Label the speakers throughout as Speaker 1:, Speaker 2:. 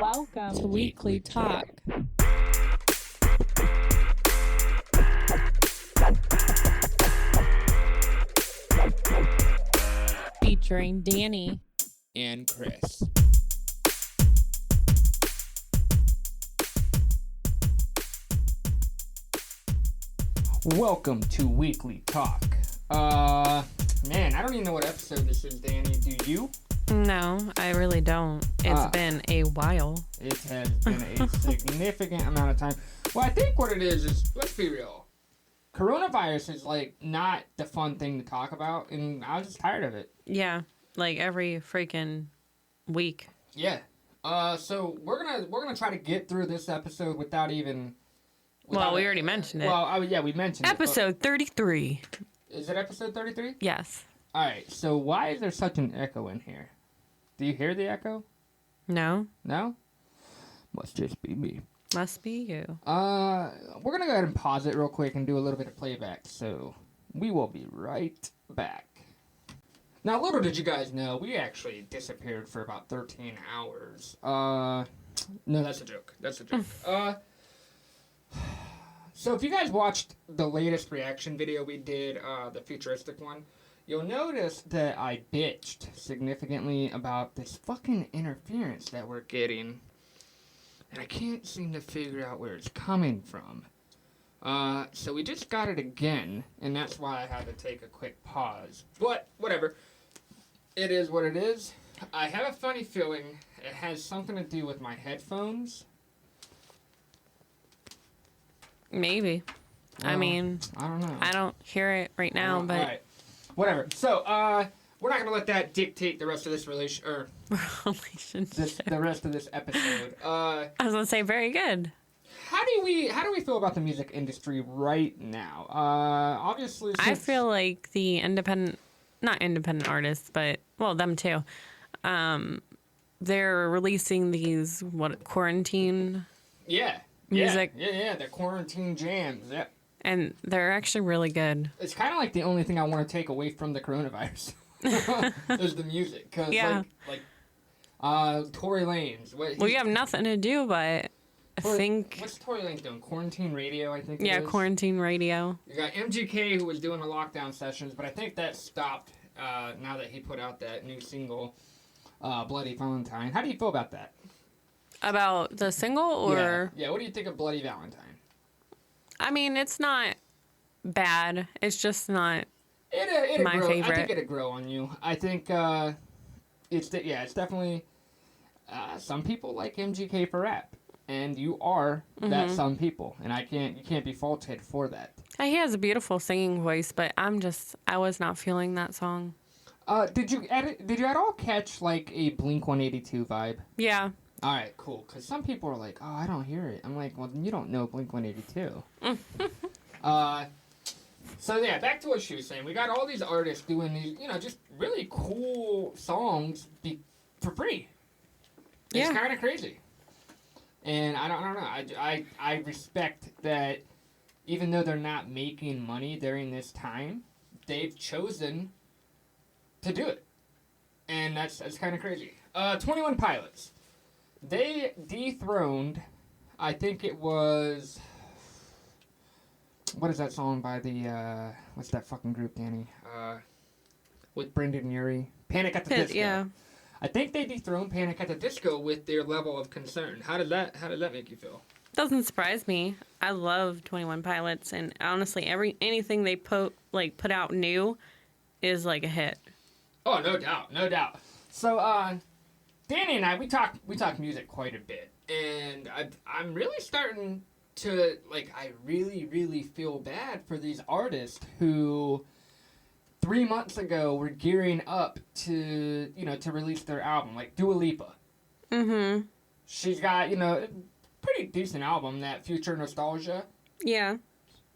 Speaker 1: Welcome to Weekly Talk. Featuring Danny
Speaker 2: and Chris. Welcome to Weekly Talk. Man, I don't even know what episode this is, Danny. Do you?
Speaker 1: No, I really don't. It's been a while.
Speaker 2: It has been a significant amount of time. Well, I think what it is, let's be real. Coronavirus is, not the fun thing to talk about, and I was just tired of it.
Speaker 1: Yeah, like every freaking week.
Speaker 2: Yeah. So we're gonna try to get through this episode without even...
Speaker 1: Well, we already mentioned it.
Speaker 2: Well, yeah, we mentioned
Speaker 1: episode 33.
Speaker 2: Is it episode 33?
Speaker 1: Yes.
Speaker 2: All right, so why is there such an echo in here? Do you hear the echo?
Speaker 1: No.
Speaker 2: No? Must just be me.
Speaker 1: Must be you.
Speaker 2: We're going to go ahead and pause it real quick and do a little bit of playback, so we will be right back. Now, little did you guys know, we actually disappeared for about 13 hours. No, that's a joke. That's a joke. So if you guys watched the latest reaction video we did, the futuristic one, you'll notice that I bitched significantly about this fucking interference that we're getting. And I can't seem to figure out where it's coming from. So we just got it again, and that's why I had to take a quick pause. But, whatever. It is what it is. I have a funny feeling it has something to do with my headphones.
Speaker 1: Maybe. I mean,
Speaker 2: I don't know.
Speaker 1: I don't hear it right now, but...
Speaker 2: All right. Whatever. So, we're not going to let that dictate the rest of this relationship. The rest of this episode.
Speaker 1: I was going to say, very good.
Speaker 2: How do we feel about the music industry right now? Obviously...
Speaker 1: I feel like the not independent artists, but, well, them too. They're releasing these, quarantine...
Speaker 2: Yeah.
Speaker 1: Music.
Speaker 2: Yeah, the quarantine jams. Yep.
Speaker 1: And they're actually really good.
Speaker 2: It's kind of like the only thing I want to take away from the coronavirus is the music. Cause
Speaker 1: yeah.
Speaker 2: Tory Lanez.
Speaker 1: Well, you have nothing to do, but I think...
Speaker 2: What's Tory Lanez doing? Quarantine radio, I think
Speaker 1: Yeah, quarantine radio.
Speaker 2: You got MGK, who was doing the lockdown sessions, but I think that stopped now that he put out that new single, Bloody Valentine. How do you feel about that?
Speaker 1: About the single, or...
Speaker 2: Yeah, what do you think of Bloody Valentine?
Speaker 1: I mean, it's not bad. It's just not my favorite.
Speaker 2: I think it'd grow on you. I think it's definitely... some people like MGK for rap, and you are that some people, and you can't be faulted for that.
Speaker 1: He has a beautiful singing voice, but I was not feeling that song.
Speaker 2: Did you at all catch, a Blink-182 vibe?
Speaker 1: Yeah.
Speaker 2: All right, cool. Because some people are like, oh, I don't hear it. I'm like, well, you don't know Blink-182. So, yeah, back to what she was saying. We got all these artists doing these, just really cool songs for free. It's kind of crazy. And I don't know. I respect that even though they're not making money during this time, they've chosen to do it. And that's kind of crazy. 21 Pilots. They dethroned, I think it was, what is that song by the, what's that fucking group, Danny? With Brendan Urie? Panic at the Disco.
Speaker 1: Yeah.
Speaker 2: I think they dethroned Panic at the Disco with their level of concern. How did that make you feel?
Speaker 1: Doesn't surprise me. I love 21 Pilots, and honestly, anything they put out new is like a hit.
Speaker 2: Oh, no doubt. So, Danny and I, we talk music quite a bit, and I'm really starting to, I really, really feel bad for these artists who 3 months ago were gearing up to release their album, like Dua Lipa.
Speaker 1: Mm-hmm.
Speaker 2: She's got, a pretty decent album, that Future Nostalgia.
Speaker 1: Yeah.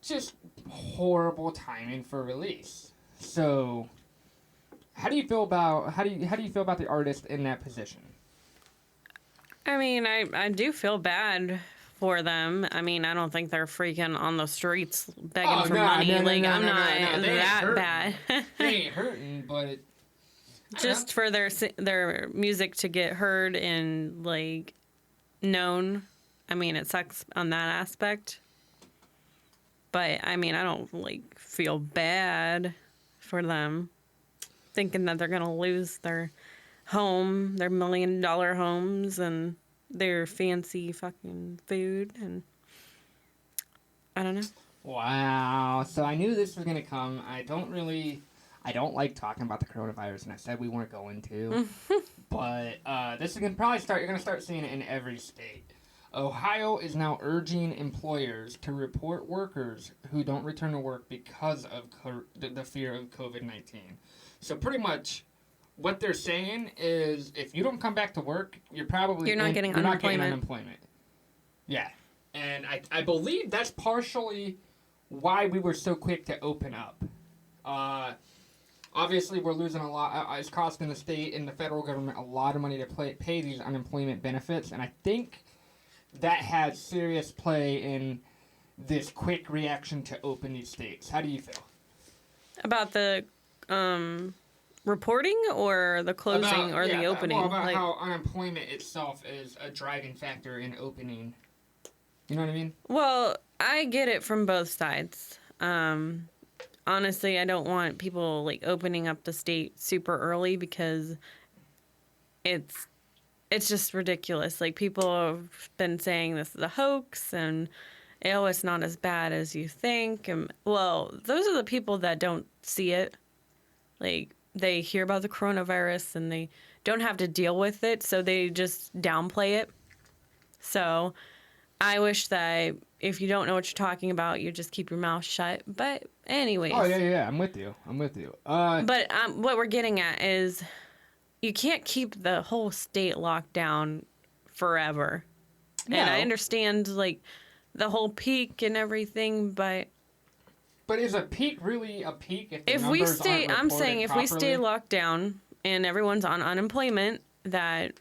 Speaker 2: Just horrible timing for release. So... How do you feel about the artist in that position?
Speaker 1: I mean, I do feel bad for them. I mean, I don't think they're freaking on the streets begging for money. I'm not that bad.
Speaker 2: They ain't hurting, but
Speaker 1: just for their music to get heard in known. I mean, it sucks on that aspect. But, I mean, I don't, like, feel bad for them. Thinking that they're going to lose their home, their $1 million homes, and their fancy fucking food. And I don't know.
Speaker 2: Wow. So I knew this was going to come. I don't like talking about the coronavirus, and I said we weren't going to. But this is going to probably start, you're going to start seeing it in every state. Ohio is now urging employers to report workers who don't return to work because of the fear of COVID-19. So pretty much what they're saying is if you don't come back to work, you're
Speaker 1: not getting unemployment.
Speaker 2: Yeah. And I believe that's partially why we were so quick to open up. Obviously, we're losing a lot. It's costing the state and the federal government a lot of money to pay these unemployment benefits. And I think that had serious play in this quick reaction to open these states. How do you feel?
Speaker 1: About the reporting or the closing the opening?
Speaker 2: Well, about how unemployment itself is a driving factor in opening. You know what I mean?
Speaker 1: Well, I get it from both sides. Honestly, I don't want people like opening up the state super early because it's just ridiculous. Like, people have been saying this is a hoax and, oh, it's not as bad as you think. And, well, those are the people that don't see it. Like, they hear about the coronavirus and they don't have to deal with it, so they just downplay it. So I wish that if you don't know what you're talking about, you just keep your mouth shut. But anyways.
Speaker 2: Oh, yeah, I'm with you.
Speaker 1: But what we're getting at is you can't keep the whole state locked down forever. No. And I understand, like, the whole peak and everything, but
Speaker 2: is a peak really a peak
Speaker 1: if we stay, I'm saying if we stay locked down and everyone's on unemployment, that's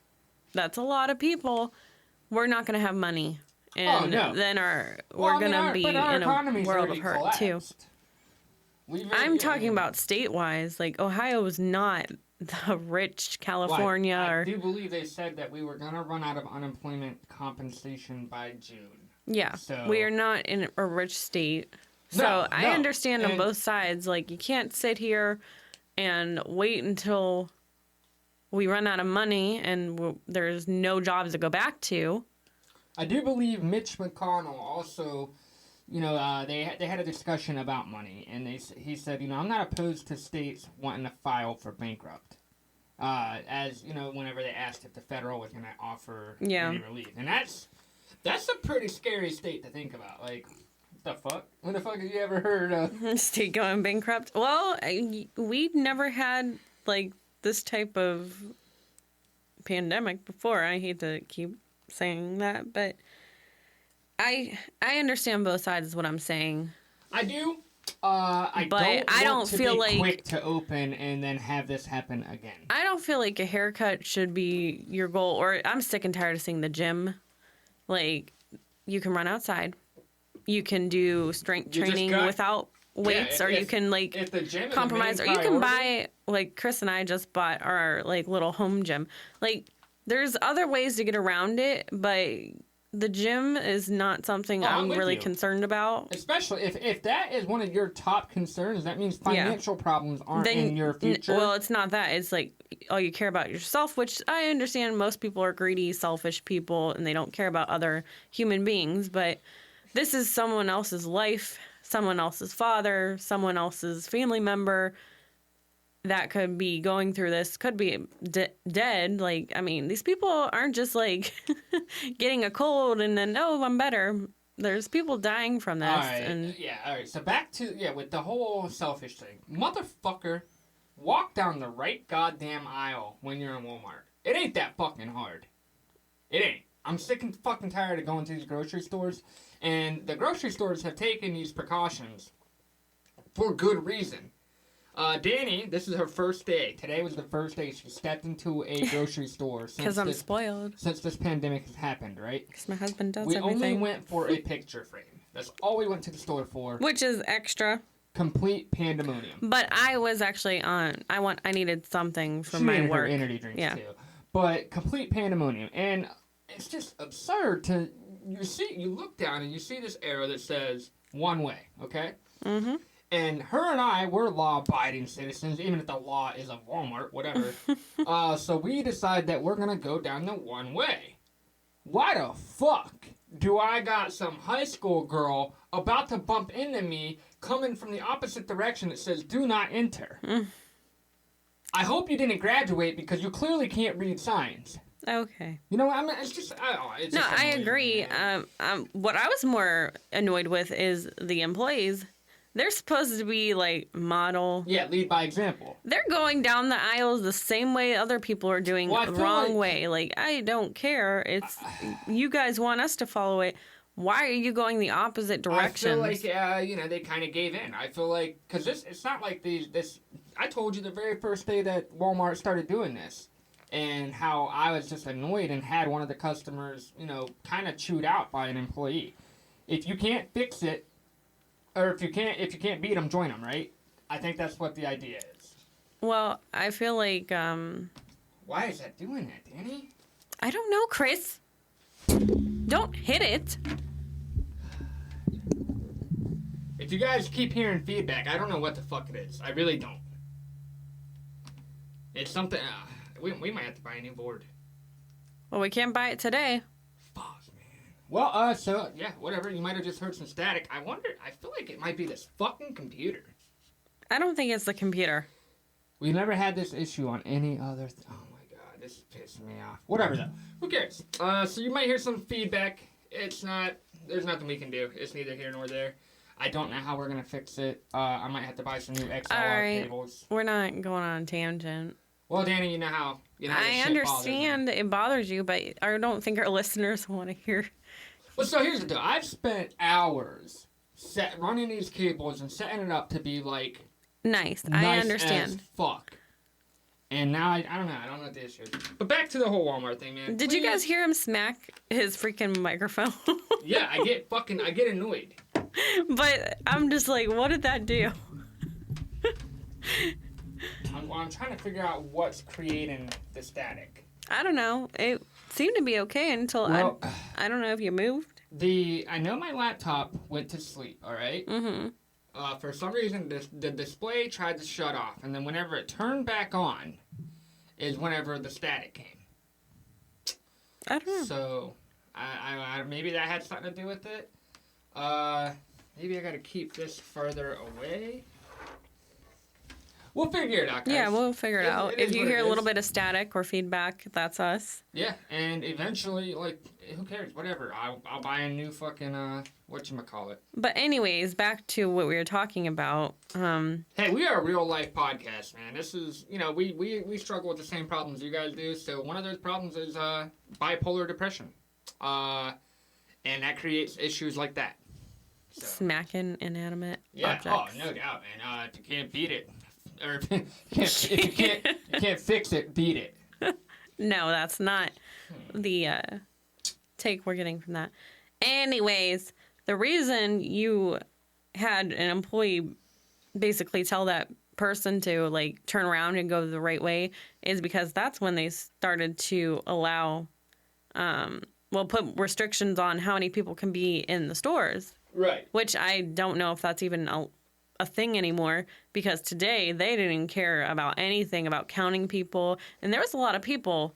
Speaker 1: a lot of people. We're not going to have money. And then we're going to be in a world of hurt, collapsed. Too. I'm talking about state-wise. Like, Ohio is not the rich California.
Speaker 2: I do believe they said that we were going to run out of unemployment compensation by June.
Speaker 1: Yeah, so we are not in a rich state. So I understand on both sides. Like, you can't sit here and wait until we run out of money and there's no jobs to go back to.
Speaker 2: I do believe Mitch McConnell also, they had a discussion about money, and he said, I'm not opposed to states wanting to file for bankrupt. As, whenever they asked if the federal was going to offer any relief. And that's a pretty scary state to think about. Like, what the fuck? When the fuck have you ever heard of
Speaker 1: state going bankrupt? Well, we never had, like, this type of pandemic before. I hate to keep saying that, but I understand both sides is what I'm saying.
Speaker 2: I do. I don't feel like quick to open and then have this happen again.
Speaker 1: I don't feel like a haircut should be your goal, or I'm sick and tired of seeing the gym. Like, you can run outside, you can do strength training without weights, or you can like compromise, or you can buy, like Chris and I just bought our like little home gym. Like, there's other ways to get around it, but the gym is not something I'm really concerned about.
Speaker 2: Especially if that is one of your top concerns, that means financial problems aren't in your future.
Speaker 1: Well, it's not that. It's like, oh, you care about yourself, which I understand most people are greedy, selfish people, and they don't care about other human beings. But this is someone else's life, someone else's father, someone else's family member that could be going through this, could be dead. Like, I mean, these people aren't just like getting a cold and then, oh, I'm better. There's people dying from this.
Speaker 2: All right. So back to, with the whole selfish thing. Motherfucker, walk down the right goddamn aisle when you're in Walmart. It ain't that fucking hard. It ain't. I'm sick and fucking tired of going to these grocery stores. And the grocery stores have taken these precautions for good reason. Danny, this is her first day. Today was the first day she stepped into a grocery store.
Speaker 1: Because I'm spoiled.
Speaker 2: Since this pandemic has happened, right?
Speaker 1: Because my husband does
Speaker 2: everything. We only went for a
Speaker 1: Mm-hmm.
Speaker 2: picture frame. That's all we went to the store for.
Speaker 1: Which is extra.
Speaker 2: Complete pandemonium.
Speaker 1: But I was actually I needed something for my work.
Speaker 2: Her energy drinks too. But complete pandemonium. And it's just absurd to you look down and you see this arrow that says one way, okay?
Speaker 1: Mm-hmm.
Speaker 2: And her and I, we're law-abiding citizens, even if the law is a Walmart, whatever. So we decide that we're gonna go down the one way. Why the fuck do I got some high school girl about to bump into me coming from the opposite direction that says do not enter? I hope you didn't graduate because you clearly can't read signs.
Speaker 1: Okay.
Speaker 2: You know what? I mean, it's just, I don't know. It's
Speaker 1: No,
Speaker 2: just
Speaker 1: I
Speaker 2: annoying,
Speaker 1: agree.
Speaker 2: man.
Speaker 1: What I was more annoyed with is the employees. They're supposed to be like model.
Speaker 2: Yeah, lead by example.
Speaker 1: They're going down the aisles the same way other people are doing
Speaker 2: Well, I
Speaker 1: the
Speaker 2: feel
Speaker 1: wrong
Speaker 2: like-
Speaker 1: way. Like, I don't care. It's you guys want us to follow it. Why are you going the opposite direction?
Speaker 2: I feel like, you know, they kind of gave in. I feel like, because it's not like I told you the very first day that Walmart started doing this, and how I was just annoyed and had one of the customers, you know, kind of chewed out by an employee. If you can't fix it, or if you can't beat them, join them, right? I think that's what the idea is.
Speaker 1: Well, I feel like
Speaker 2: Why is that doing that, Danny?
Speaker 1: I don't know, Chris. Don't hit it.
Speaker 2: If you guys keep hearing feedback, I don't know what the fuck it is. I really don't. It's something. We might have to buy a new board.
Speaker 1: Well, we can't buy it today.
Speaker 2: Fuck, man. Well, so, yeah, whatever. You might have just heard some static. I feel like it might be this fucking computer.
Speaker 1: I don't think it's the computer.
Speaker 2: We never had this issue on any other... oh, my God. This is pissing me off. Whatever, though. Who cares? So you might hear some feedback. It's not... There's nothing we can do. It's neither here nor there. I don't know how we're going to fix it. I might have to buy some new XLR cables.
Speaker 1: We're not going on a tangent.
Speaker 2: Well, Danny, you know how...
Speaker 1: I understand it bothers you, but I don't think our listeners want to hear.
Speaker 2: Well, so here's the deal. I've spent hours running these cables and setting it up to be, like...
Speaker 1: Nice.
Speaker 2: nice
Speaker 1: I understand.
Speaker 2: as fuck. And now, I don't know. I don't know what the issue is. But back to the whole Walmart thing, man.
Speaker 1: Did you guys hear him smack his freaking microphone?
Speaker 2: Yeah, I get annoyed.
Speaker 1: But I'm just like, what did that do?
Speaker 2: I'm trying to figure out what's creating the static.
Speaker 1: I don't know. It seemed to be okay until I don't know if you moved.
Speaker 2: I know my laptop went to sleep, all right?
Speaker 1: Mm-hmm.
Speaker 2: For some reason, the display tried to shut off, and then whenever it turned back on is whenever the static came.
Speaker 1: I don't know.
Speaker 2: So, I maybe that had something to do with it. Maybe I gotta keep this further away. We'll figure it out, guys.
Speaker 1: Yeah, we'll figure it out. If you hear a little
Speaker 2: bit
Speaker 1: bit of static or feedback, that's us.
Speaker 2: Yeah, and eventually, like, who cares? Whatever. I'll buy a new fucking, whatchamacallit.
Speaker 1: But anyways, back to what we were talking about.
Speaker 2: Hey, we are a real-life podcast, man. This is, you know, we struggle with the same problems you guys do. So one of those problems is bipolar depression. And that creates issues like that. So.
Speaker 1: Smacking inanimate objects.
Speaker 2: Oh, no doubt, man. If you can't beat it, or if you can't fix it, beat it.
Speaker 1: No, that's not the take we're getting from that. Anyways, the reason you had an employee basically tell that person to like turn around and go the right way is because that's when they started to allow, put restrictions on how many people can be in the stores.
Speaker 2: Right.
Speaker 1: Which I don't know if that's even a thing anymore, because today they didn't care about anything about counting people. And there was a lot of people,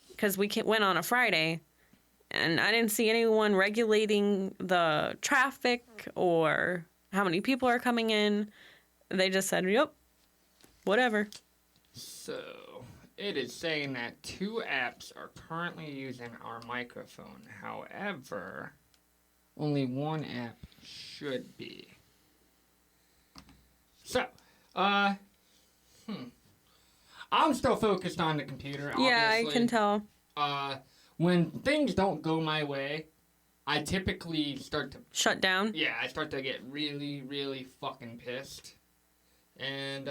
Speaker 1: because we went on a Friday, and I didn't see anyone regulating the traffic or how many people are coming in. They just said, yep, whatever.
Speaker 2: So, it is saying that 2 apps are currently using our microphone. However, only 1 app should be. So, I'm still focused on the computer, obviously.
Speaker 1: Yeah, I can tell.
Speaker 2: When things don't go my way, I typically start to...
Speaker 1: Shut down?
Speaker 2: Yeah, I start to get really, really fucking pissed. And,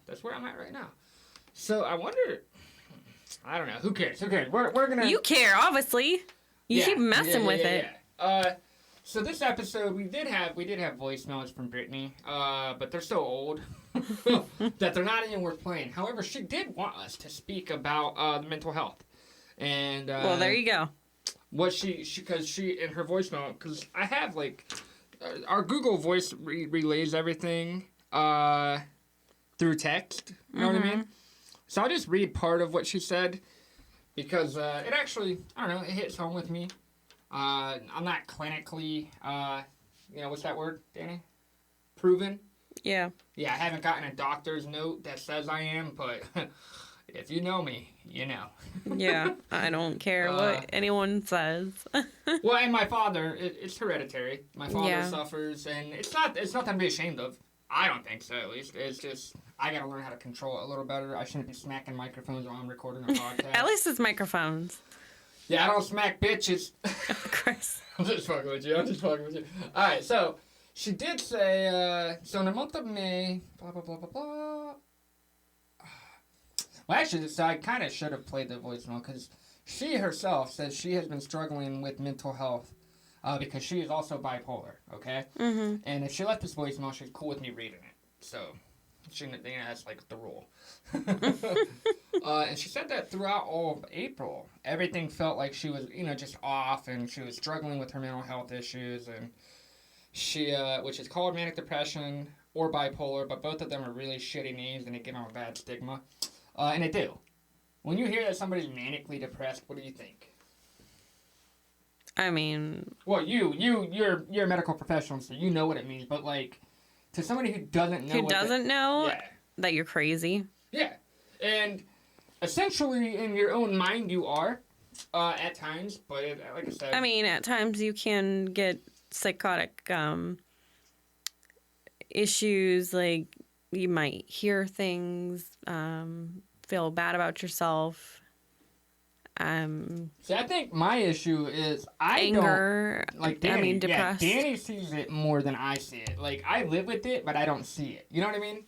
Speaker 2: that's where I'm at right now. So, I wonder... I don't know. Who cares? We're gonna...
Speaker 1: You care, obviously. You keep messing with it.
Speaker 2: Yeah. So this episode, we did have voicemails from Brittany, but they're so old that they're not even worth playing. However, she did want us to speak about the mental health, and
Speaker 1: well, there you go.
Speaker 2: what because she in her voicemail, because I have like our Google Voice relays everything through text. You know what I mean? So I'll just read part of what she said because it actually, I don't know, it hits home with me. I'm not clinically, what's that word, Danny? Proven?
Speaker 1: Yeah.
Speaker 2: Yeah, I haven't gotten a doctor's note that says I am, but if you know me, you know.
Speaker 1: Yeah, I don't care what anyone says.
Speaker 2: Well, and my father, it's hereditary. My father
Speaker 1: Yeah.
Speaker 2: suffers, and it's nothing to be ashamed of. I don't think so, at least. It's just, I gotta learn how to control it a little better. I shouldn't be smacking microphones while I'm recording a podcast.
Speaker 1: At least it's microphones.
Speaker 2: Yeah, I don't smack bitches.
Speaker 1: Of course.
Speaker 2: I'm just fucking with you. Alright, so, she did say, so in the month of May, blah, blah, blah, blah, blah. Well, actually, so I kind of should have played the voicemail, because she herself says she has been struggling with mental health because she is also bipolar, okay?
Speaker 1: Mm-hmm.
Speaker 2: And if she left this voicemail, she's cool with me reading it. So, that's like the rule. And she said that throughout all of April, everything felt like she was, just off, and she was struggling with her mental health issues, and she, which is called manic depression or bipolar, but both of them are really shitty names, and they give them a bad stigma. And they do. When you hear that somebody's manically depressed, what do you think?
Speaker 1: I mean...
Speaker 2: Well, you're a medical professional, so you know what it means, but, like, to somebody who doesn't know...
Speaker 1: Yeah. That you're crazy.
Speaker 2: Yeah. And essentially, in your own mind, you are, at times, but like I said...
Speaker 1: I mean, at times you can get psychotic issues, like you might hear things, feel bad about yourself.
Speaker 2: See, I think my issue is
Speaker 1: anger,
Speaker 2: don't... Like, Danny,
Speaker 1: depressed.
Speaker 2: Yeah, Danny sees it more than I see it. Like, I live with it, but I don't see it. You know what I mean?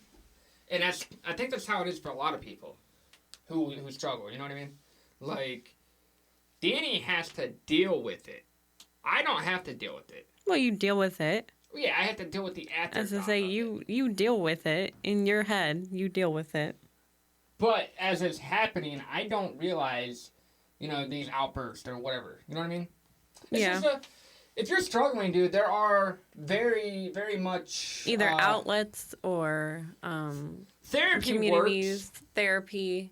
Speaker 2: And I think that's how it is for a lot of people who struggle. You know what I mean? Like, Danny has to deal with it. I don't have to deal with it.
Speaker 1: Well, you deal with it.
Speaker 2: Yeah, I have to deal with the afterthought.
Speaker 1: As I say, you deal with it in your head. You deal with it.
Speaker 2: But as it's happening, I don't realize, these outbursts or whatever. You know what I mean? It's just if you're struggling, dude, there are very, very much
Speaker 1: either outlets or
Speaker 2: therapy
Speaker 1: communities.
Speaker 2: Works.
Speaker 1: Therapy.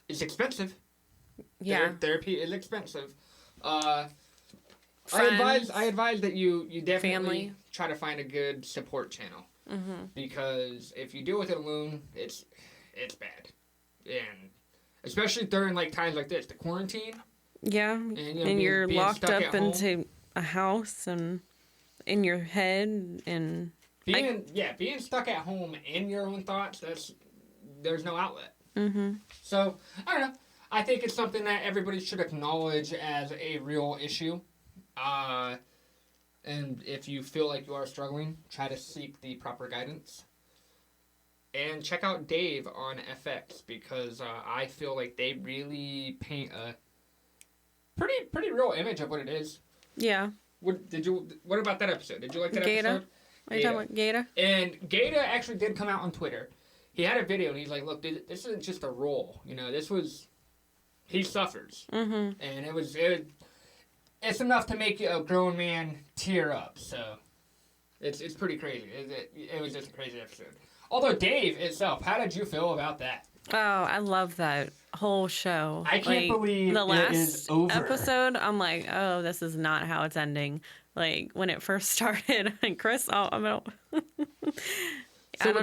Speaker 2: It's expensive.
Speaker 1: Yeah.
Speaker 2: Therapy is expensive. I advise that you definitely try to find a good support channel. Mm-hmm. Because if you deal with it alone, it's bad. And especially during like times like this, the quarantine.
Speaker 1: Yeah. And you're locked up into a house and in your head and
Speaker 2: being stuck at home in your own thoughts, there's no outlet.
Speaker 1: Mm-hmm.
Speaker 2: So, I don't know. I think it's something that everybody should acknowledge as a real issue. And if you feel like you are struggling, try to seek the proper guidance. And check out Dave on FX because I feel like they really paint a pretty real image of what it is.
Speaker 1: Yeah.
Speaker 2: What about that episode? Did you like that episode?
Speaker 1: Are you talking about Gata?
Speaker 2: And Gata actually did come out on Twitter. He had a video and he's like, look, this isn't just a role. He suffers.
Speaker 1: Mm-hmm.
Speaker 2: And it's enough to make a grown man tear up. So it's pretty crazy. It was just a crazy episode. Although Dave itself, how did you feel about that?
Speaker 1: Oh, I love that whole show.
Speaker 2: I can't believe
Speaker 1: the last
Speaker 2: it is over.
Speaker 1: episode. I'm like, oh, this is not how it's ending. Like when it first started, and Chris, I don't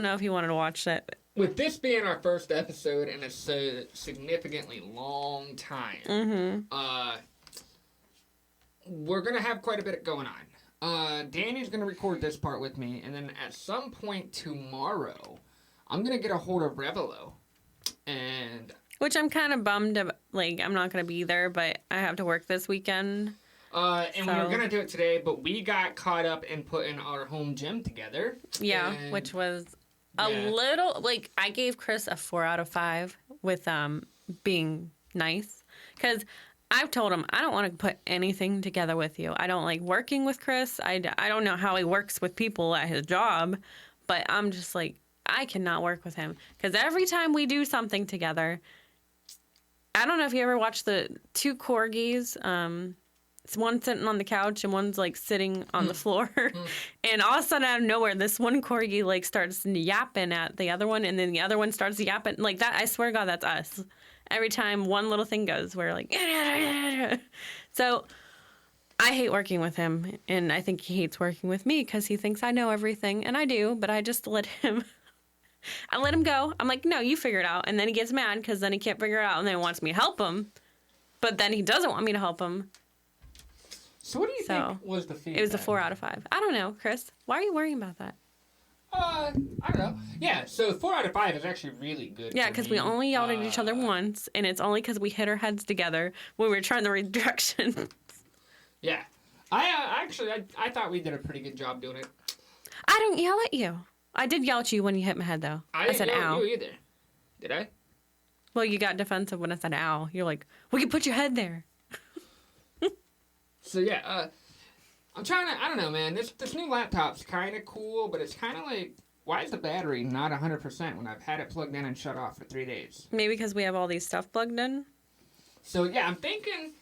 Speaker 1: know if he wanted to watch that.
Speaker 2: With this being our first episode in a significantly long time,
Speaker 1: Mm-hmm.
Speaker 2: We're gonna have quite a bit going on. Danny's going to record this part with me, and then at some point tomorrow, I'm going to get a hold of Revilo.
Speaker 1: Which I'm kind of bummed about. Like, I'm not going to be there, but I have to work this weekend.
Speaker 2: We were going to do it today, but we got caught up in putting our home gym together.
Speaker 1: Yeah, which was a little... Like, I gave Chris a 4 out of 5 with being nice. Because... I've told him I don't want to put anything together with you. I don't like working with Chris. I don't know how he works with people at his job, but I'm just like, I cannot work with him. Because every time we do something together, I don't know if you ever watched the two corgis, one's sitting on the couch and one's like sitting on the floor. And all of a sudden, out of nowhere, this one corgi like starts yapping at the other one, and then the other one starts yapping like that. I swear to God, that's us. Every time one little thing goes, we're like, so I hate working with him, and I think he hates working with me because he thinks I know everything, and I do, but I just let him. I let him go. I'm like, no, you figure it out. And then he gets mad because then he can't figure it out, and then he wants me to help him, but then he doesn't want me to help him.
Speaker 2: So what do you think was the feedback?
Speaker 1: It was a 4 out of 5. I don't know, Chris. Why are you worrying about that?
Speaker 2: I don't know. Yeah, so 4 out of 5 is actually really good.
Speaker 1: Yeah, because we only yelled at each other once, and it's only because we hit our heads together when we were trying to read directions.
Speaker 2: Yeah. I thought we did a pretty good job doing it.
Speaker 1: I don't yell at you. I did yell at you when you hit my head, though.
Speaker 2: I
Speaker 1: said,
Speaker 2: didn't
Speaker 1: ow.
Speaker 2: yell at you either. Did I?
Speaker 1: Well, you got defensive when I said, ow. You're like, we can put your head there.
Speaker 2: So, yeah, I'm trying to, I don't know, man. This new laptop's kind of cool, but it's kind of like, why is the battery not 100% when I've had it plugged in and shut off for 3 days?
Speaker 1: Maybe because we have all these stuff plugged in.
Speaker 2: So, yeah, I'm thinking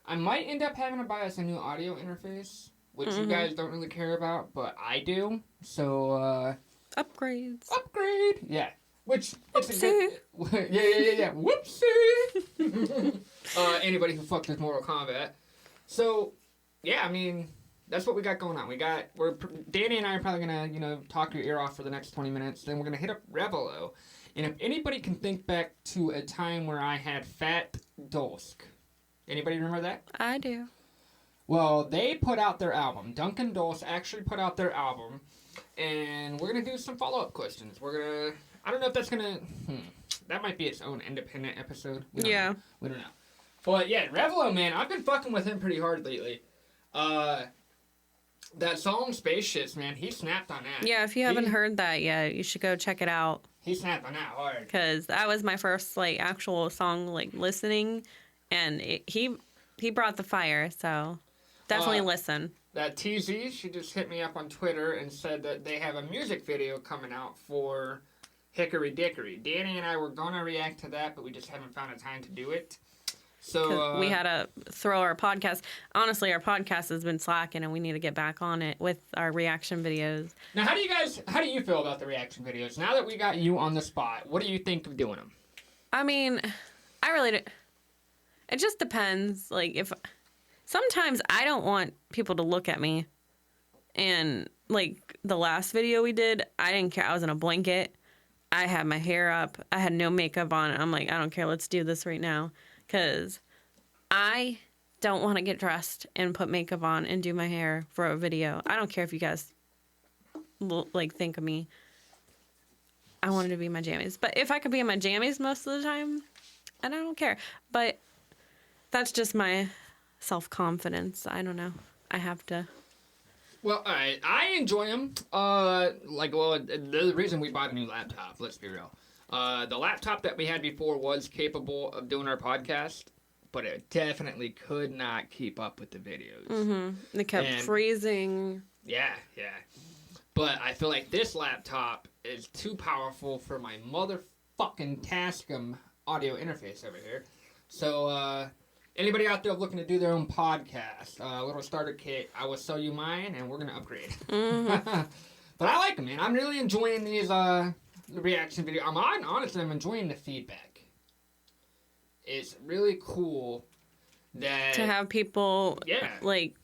Speaker 2: I might end up having to buy us a new audio interface, which you guys don't really care about, but I do. So,
Speaker 1: Upgrades.
Speaker 2: Upgrade! Yeah. Which, it's
Speaker 1: Whoopsie.
Speaker 2: a good... yeah. Whoopsie! Anybody who fucked with Mortal Kombat. So, yeah, I mean, that's what we got going on. Danny and I are probably gonna, talk your ear off for the next 20 minutes. Then we're gonna hit up Revilo. And if anybody can think back to a time where I had Fat Dolsk. Anybody remember that?
Speaker 1: I do.
Speaker 2: Well, they put out their album. Duncan Dolsk actually put out their album. And we're gonna do some follow-up questions. I don't know if that's gonna... that might be its own independent episode. We don't know. But yeah, Revilo, man, I've been fucking with him pretty hard lately. That song Spaceships, man, he snapped on that.
Speaker 1: Yeah, if you haven't heard that yet, you should go check it out.
Speaker 2: He snapped on that hard.
Speaker 1: Because that was my first, actual song, listening. And he brought the fire, so definitely listen.
Speaker 2: That TZ, she just hit me up on Twitter and said that they have a music video coming out for Hickory Dickory. Danny and I were going to react to that, but we just haven't found a time to do it. So
Speaker 1: we had to throw our podcast. Honestly, our podcast has been slacking, and we need to get back on it with our reaction videos.
Speaker 2: Now, how do you feel about the reaction videos? Now that we got you on the spot, what do you think of doing them?
Speaker 1: I mean, I really do. It just depends. If sometimes I don't want people to look at me, and the last video we did, I didn't care. I was in a blanket. I had my hair up. I had no makeup on. I'm like, I don't care. Let's do this right now. Because I don't want to get dressed and put makeup on and do my hair for a video. I don't care if you guys think of me. I wanted to be in my jammies. But if I could be in my jammies most of the time, and I don't care. But that's just my self-confidence. I don't know. I have to.
Speaker 2: Well, all right. I enjoy them. The reason we bought a new laptop, let's be real. The laptop that we had before was capable of doing our podcast, but it definitely could not keep up with the videos.
Speaker 1: Mm-hmm. It kept freezing.
Speaker 2: Yeah. But I feel like this laptop is too powerful for my motherfucking Tascam audio interface over here. So, anybody out there looking to do their own podcast, a little starter kit, I will sell you mine, and we're going to upgrade. Mm-hmm. But I like them, man. I'm really enjoying these, the reaction video. Honestly, I'm enjoying the feedback. It's really cool that...
Speaker 1: to have people,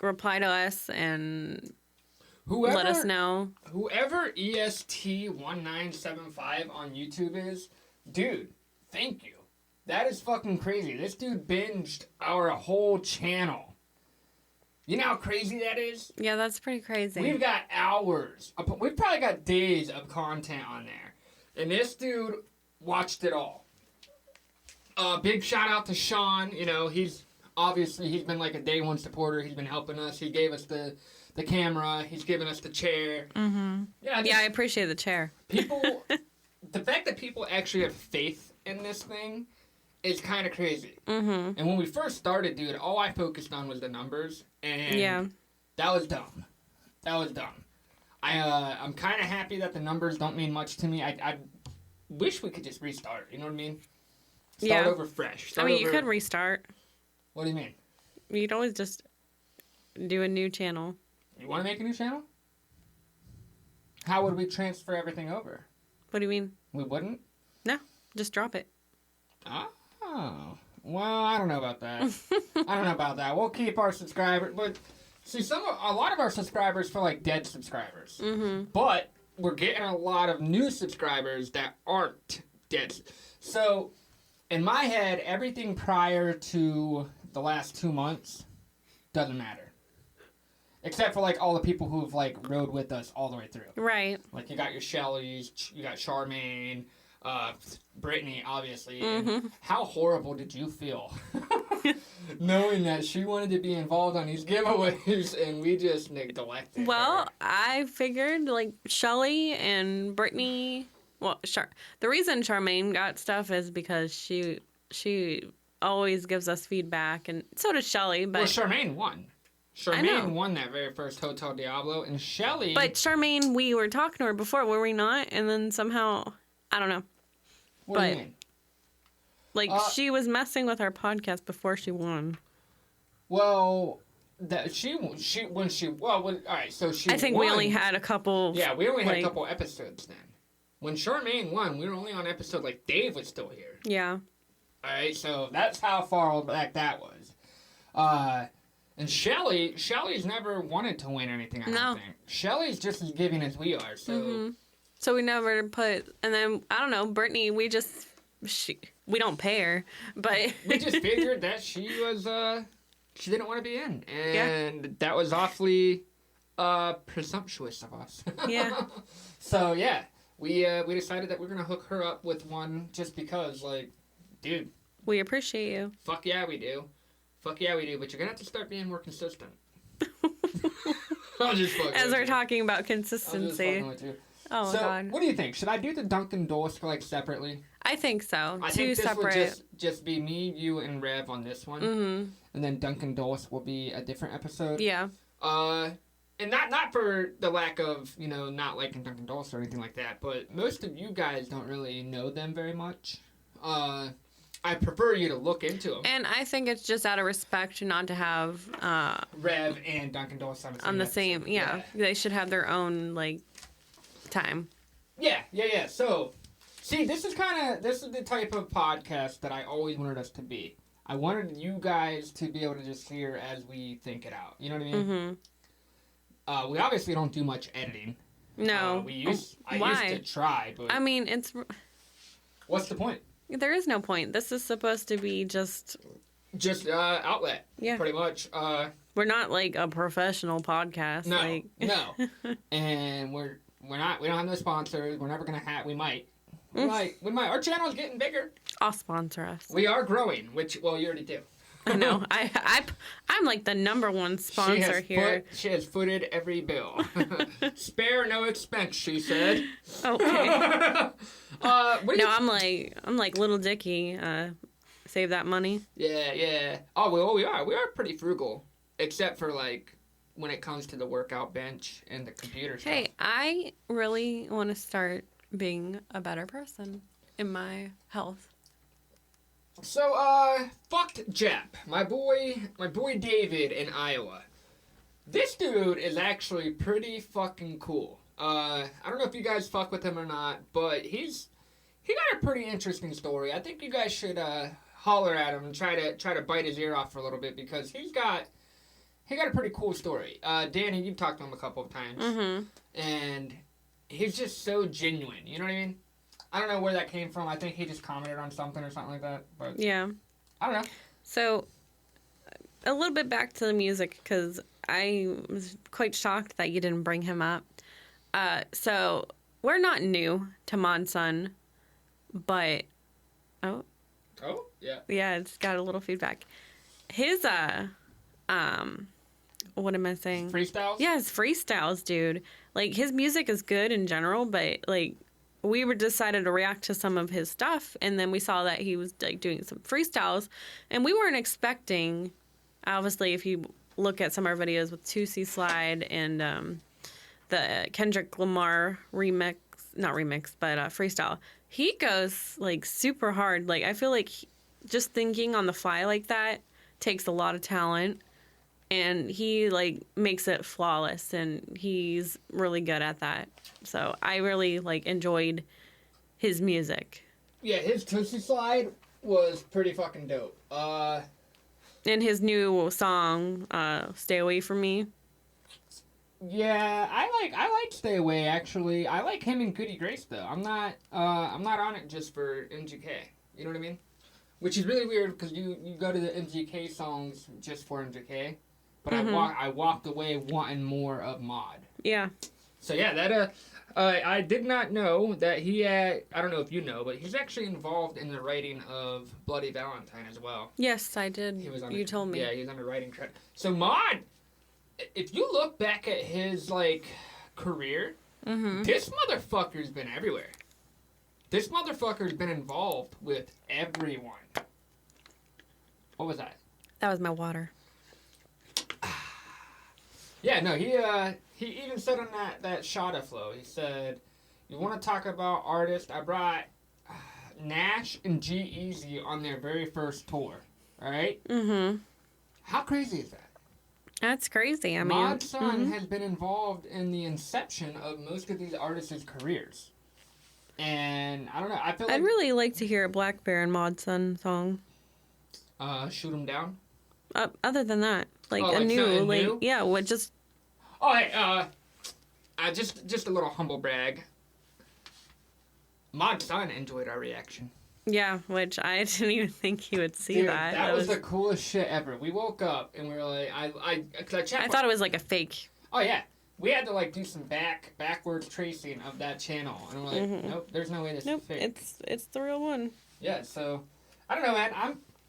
Speaker 1: reply to us and let us know.
Speaker 2: Whoever EST1975 on YouTube is, dude, thank you. That is fucking crazy. This dude binged our whole channel. You know how crazy that is?
Speaker 1: Yeah, that's pretty crazy.
Speaker 2: We've got hours. We've probably got days of content on there. And this dude watched it all. Big shout out to Sean. He's been like a day one supporter. He's been helping us. He gave us the camera. He's given us the chair.
Speaker 1: Mm-hmm. Yeah, I appreciate the chair.
Speaker 2: The fact that people actually have faith in this thing is kind of crazy.
Speaker 1: Mm-hmm.
Speaker 2: And when we first started, dude, all I focused on was the numbers. And that was dumb. I'm kind of happy that the numbers don't mean much to me. I wish we could just restart. You know what I mean? Start over fresh.
Speaker 1: You could restart.
Speaker 2: What do you mean?
Speaker 1: you'd always just do a new channel.
Speaker 2: You want to make a new channel? How would we transfer everything over?
Speaker 1: What do you mean?
Speaker 2: We wouldn't?
Speaker 1: No, just drop it.
Speaker 2: Oh. Well, I don't know about that. I don't know about that. We'll keep our subscribers, but see, a lot of our subscribers feel like dead subscribers.
Speaker 1: Mm-hmm.
Speaker 2: But we're getting a lot of new subscribers that aren't dead. So, in my head, everything prior to the last 2 months doesn't matter. Except for, like, all the people who've, like, rode with us all the way through.
Speaker 1: Right.
Speaker 2: Like, you got your Shellys, you got Charmaine, Brittany, obviously.
Speaker 1: Mm-hmm.
Speaker 2: How horrible did you feel knowing that she wanted to be involved on these giveaways and we just neglected
Speaker 1: Well,
Speaker 2: her?
Speaker 1: I figured, like, Shelly and Brittany... Well, the reason Charmaine got stuff is because she always gives us feedback, and so does Shelly, but...
Speaker 2: Well, Charmaine won. Charmaine won that very first Hotel Diablo, and Shelly...
Speaker 1: But Charmaine, we were talking to her before, were we not? And then somehow, I don't know.
Speaker 2: What do you mean?
Speaker 1: Like, she was messing with our podcast before she won.
Speaker 2: Well, all right, so she
Speaker 1: I think
Speaker 2: won.
Speaker 1: we only had a couple...
Speaker 2: Yeah, we only had a couple episodes then. When Charmaine won, we were only on episode, like, Dave was still here.
Speaker 1: Yeah.
Speaker 2: Alright, so that's how far back that was. And Shelly's never wanted to win anything, I don't think. Shelly's just as giving as we are, so...
Speaker 1: Mm-hmm. So we never put... And then, I don't know, Brittany, we don't pay her, but...
Speaker 2: We just figured that she didn't want to be in. And that was awfully presumptuous of us.
Speaker 1: Yeah.
Speaker 2: So, yeah. We decided that we're going to hook her up with one just because, like, dude.
Speaker 1: We appreciate you.
Speaker 2: Fuck yeah, we do. Fuck yeah, we do. But you're going to have to start being more consistent. I'll just fucking
Speaker 1: As we're
Speaker 2: you.
Speaker 1: talking about
Speaker 2: I'm just
Speaker 1: consistency.
Speaker 2: fucking with you.
Speaker 1: Oh,
Speaker 2: so,
Speaker 1: God.
Speaker 2: What do you think? Should I do the Dunkin' Doors like separately?
Speaker 1: I think so.
Speaker 2: I
Speaker 1: Two
Speaker 2: think this
Speaker 1: separate.
Speaker 2: would just be me, you, and Rev on this one.
Speaker 1: Mm-hmm.
Speaker 2: And then Dunkin' Doors will be a different episode.
Speaker 1: Yeah.
Speaker 2: And not for the lack of, not liking Dunkin' Donuts or anything like that, but most of you guys don't really know them very much. I prefer you to look into them.
Speaker 1: And I think it's just out of respect not to have...
Speaker 2: Rev and Dunkin' Donuts
Speaker 1: on the same... Yeah. They should have their own, like, time.
Speaker 2: Yeah. So, see, this is the type of podcast that I always wanted us to be. I wanted you guys to be able to just hear as we think it out. You know what I mean?
Speaker 1: Mm-hmm.
Speaker 2: We obviously don't do much editing.
Speaker 1: No.
Speaker 2: I used to try, but...
Speaker 1: I mean, it's...
Speaker 2: What's the point?
Speaker 1: There is no point. This is supposed to be just...
Speaker 2: Just outlet.
Speaker 1: Yeah.
Speaker 2: Pretty much.
Speaker 1: We're not, like, a professional podcast.
Speaker 2: No. No. And we don't have no sponsors. We're never going to have... We might. Our channel's getting bigger.
Speaker 1: I'll sponsor us.
Speaker 2: We are growing, which, well, you already do.
Speaker 1: I know. I'm like the number-one sponsor here.
Speaker 2: She has footed every bill. Spare no expense, she said.
Speaker 1: Okay. I'm like Little Dicky. Save that money.
Speaker 2: Yeah. Oh, well, we are. We are pretty frugal, except for like when it comes to the workout bench and the computer stuff.
Speaker 1: Hey, I really want to start being a better person in my health.
Speaker 2: So, fucked Jep, my boy David in Iowa. This dude is actually pretty fucking cool. I don't know if you guys fuck with him or not, but he got a pretty interesting story. I think you guys should holler at him and try to bite his ear off for a little bit because he got a pretty cool story. Danny, you've talked to him a couple of times, and he's just so genuine. You know what I mean? I don't know where that came from. I think he just commented on something or something like that. But
Speaker 1: yeah,
Speaker 2: I don't know.
Speaker 1: So, a little bit back to the music because I was quite shocked that you didn't bring him up. So we're not new to Monsun, but
Speaker 2: yeah,
Speaker 1: it's got a little feedback. His what am I saying?
Speaker 2: Freestyles?
Speaker 1: Yeah, his freestyles, dude. Like his music is good in general, but like we decided to react to some of his stuff, and then we saw that he was like doing some freestyles, and we weren't expecting. Obviously, if you look at some of our videos with 2C Slide and the Kendrick Lamar freestyle, he goes like super hard. Like I feel like just thinking on the fly like that, takes a lot of talent, and he like makes it flawless, and he's really good at that. So I really like enjoyed his music.
Speaker 2: Yeah, his Tootsie Slide was pretty fucking dope.
Speaker 1: And his new song, "Stay Away From Me."
Speaker 2: Yeah, I like Stay Away actually. I like him and Goody Grace though. I'm not on it just for MGK. You know what I mean? Which is really weird because you go to the MGK songs just for MGK, but I walked away wanting more of Mod.
Speaker 1: Yeah.
Speaker 2: So yeah, that I did not know that he had. I don't know if you know, but he's actually involved in the writing of Bloody Valentine as well.
Speaker 1: Yes, I did.
Speaker 2: He was on.
Speaker 1: You told me.
Speaker 2: Yeah, he was on the writing credit. So Mod, if you look back at his like career, this motherfucker's been everywhere. This motherfucker's been involved with everyone. What was that?
Speaker 1: That was my water.
Speaker 2: Yeah, no, he even said on that Shada Flow, he said, you want to talk about artists? I brought Nash and G-Eazy on their very first tour, alright?
Speaker 1: Mm-hmm.
Speaker 2: How crazy is that?
Speaker 1: That's crazy. I mean,
Speaker 2: Mod's son has been involved in the inception of most of these artists' careers. And, I don't know, I feel like...
Speaker 1: I'd really like to hear a Black Bear and Mod Sun song.
Speaker 2: Shoot 'em down?
Speaker 1: Other than that. Like,
Speaker 2: Oh,
Speaker 1: a
Speaker 2: like
Speaker 1: new,
Speaker 2: something
Speaker 1: like,
Speaker 2: new?
Speaker 1: yeah, what just...
Speaker 2: Oh, hey, just a little humble brag. Mod's son enjoyed our reaction.
Speaker 1: Yeah, which I didn't even think he would see
Speaker 2: Dude,
Speaker 1: that.
Speaker 2: that was the coolest shit ever. We woke up and we were like, cause I checked.
Speaker 1: I thought it was like a fake.
Speaker 2: Oh yeah, we had to like do some backwards tracing of that channel, and we're like, nope, there's no way this is fake.
Speaker 1: It's the real one.
Speaker 2: Yeah, so I don't know, man.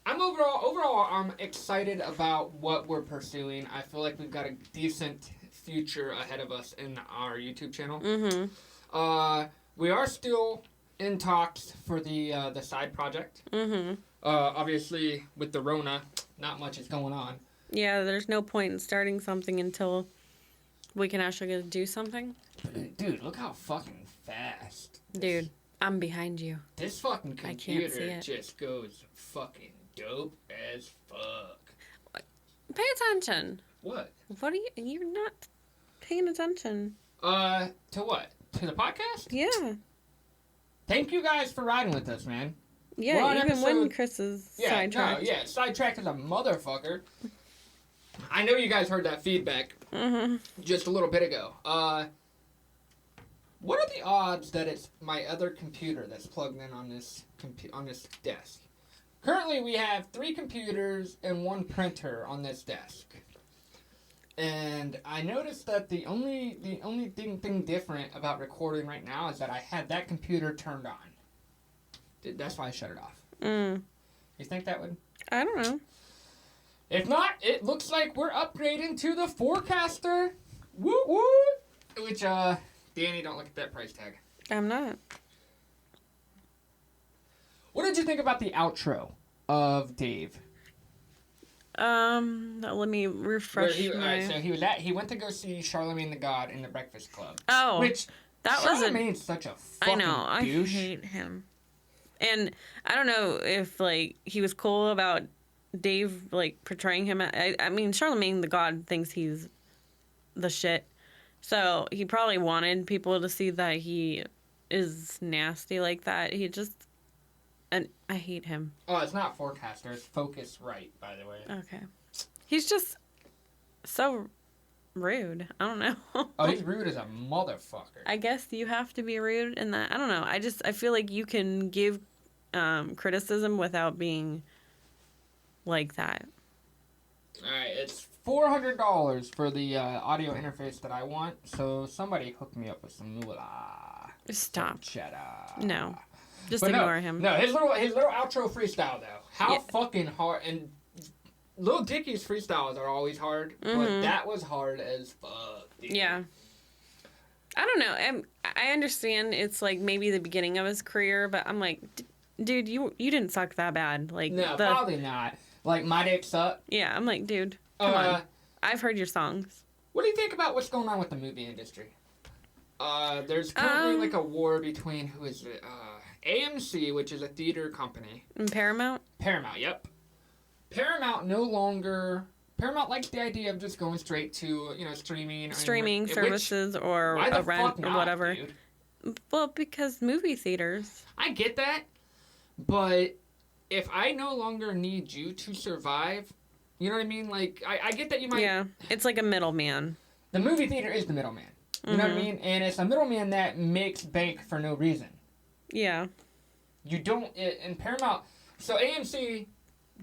Speaker 2: I'm overall I'm excited about what we're pursuing. I feel like we've got a decent future ahead of us in our YouTube channel. We are still in talks for the side project. Obviously, with the Rona, not much is going on.
Speaker 1: Yeah, there's no point in starting something until we can actually go do something.
Speaker 2: Dude, look how fucking fast.
Speaker 1: Dude, I'm behind you.
Speaker 2: This fucking
Speaker 1: I can't see
Speaker 2: computer
Speaker 1: it.
Speaker 2: just goes fucking dope as fuck.
Speaker 1: Pay attention.
Speaker 2: What?
Speaker 1: What are you... You're not paying attention.
Speaker 2: To what? To the podcast?
Speaker 1: Yeah.
Speaker 2: Thank you guys for riding with us, man.
Speaker 1: Yeah,
Speaker 2: We're on
Speaker 1: even when
Speaker 2: episode-
Speaker 1: Chris is
Speaker 2: Yeah,
Speaker 1: sidetracked.
Speaker 2: no, yeah, sidetracked as a motherfucker. I know you guys heard that feedback just a little bit ago. What are the odds that it's my other computer that's plugged in on this desk? Currently, we have 3 computers and 1 printer on this desk. And I noticed that the only thing different about recording right now is that I had that computer turned on. That's why I shut it off. You think that would?
Speaker 1: I don't know.
Speaker 2: If not, it looks like we're upgrading to the Forecaster. Woo woo! Which, Danny, don't look at that price tag.
Speaker 1: I'm not.
Speaker 2: What did you think about the outro of Dave?
Speaker 1: Let me refresh
Speaker 2: Alright, so he went to go see Charlemagne the God in the Breakfast Club.
Speaker 1: Oh,
Speaker 2: which
Speaker 1: that wasn't...
Speaker 2: Charlemagne's such a fucking
Speaker 1: I know,
Speaker 2: douche.
Speaker 1: I hate him. And I don't know if, like, he was cool about Dave, like, portraying him. I mean, Charlemagne the God thinks he's the shit. So he probably wanted people to see that he is nasty like that. He just... And I hate him.
Speaker 2: Oh, it's not Forecaster. It's Focus Right, by the way.
Speaker 1: Okay. He's just so rude. I don't know.
Speaker 2: Oh, he's rude as a motherfucker.
Speaker 1: I guess you have to be rude in that. I don't know. I feel like you can give criticism without being like that.
Speaker 2: Alright, it's $400 for the audio interface that I want, so somebody hook me up with some moolah.
Speaker 1: Stop.
Speaker 2: Cheddar.
Speaker 1: No. Just
Speaker 2: But
Speaker 1: ignore him.
Speaker 2: No, his little outro freestyle though. How
Speaker 1: Yeah.
Speaker 2: fucking hard, and Lil Dicky's freestyles are always hard, but that was hard as fuck, dude.
Speaker 1: Yeah. I don't know. I understand it's like maybe the beginning of his career, but I'm like, dude, you didn't suck that bad. Like,
Speaker 2: No, probably not. Like, My Dick Suck.
Speaker 1: Yeah, I'm like, dude, come on. I've heard your songs.
Speaker 2: What do you think about what's going on with the movie industry? There's currently like a war between, who is it? AMC, which is a theater company.
Speaker 1: And Paramount?
Speaker 2: Paramount, yep. Paramount likes the idea of just going straight to, streaming.
Speaker 1: Streaming services or
Speaker 2: why the
Speaker 1: a rent
Speaker 2: fuck
Speaker 1: or
Speaker 2: not,
Speaker 1: whatever.
Speaker 2: dude?
Speaker 1: Well, because movie theaters.
Speaker 2: I get that, but if I no longer need you to survive, you know what I mean? Like, I get that you might...
Speaker 1: Yeah, it's like a middleman.
Speaker 2: The movie theater is the middleman. You know what I mean? And it's a middleman that makes bank for no reason.
Speaker 1: Yeah.
Speaker 2: You don't... In Paramount... So AMC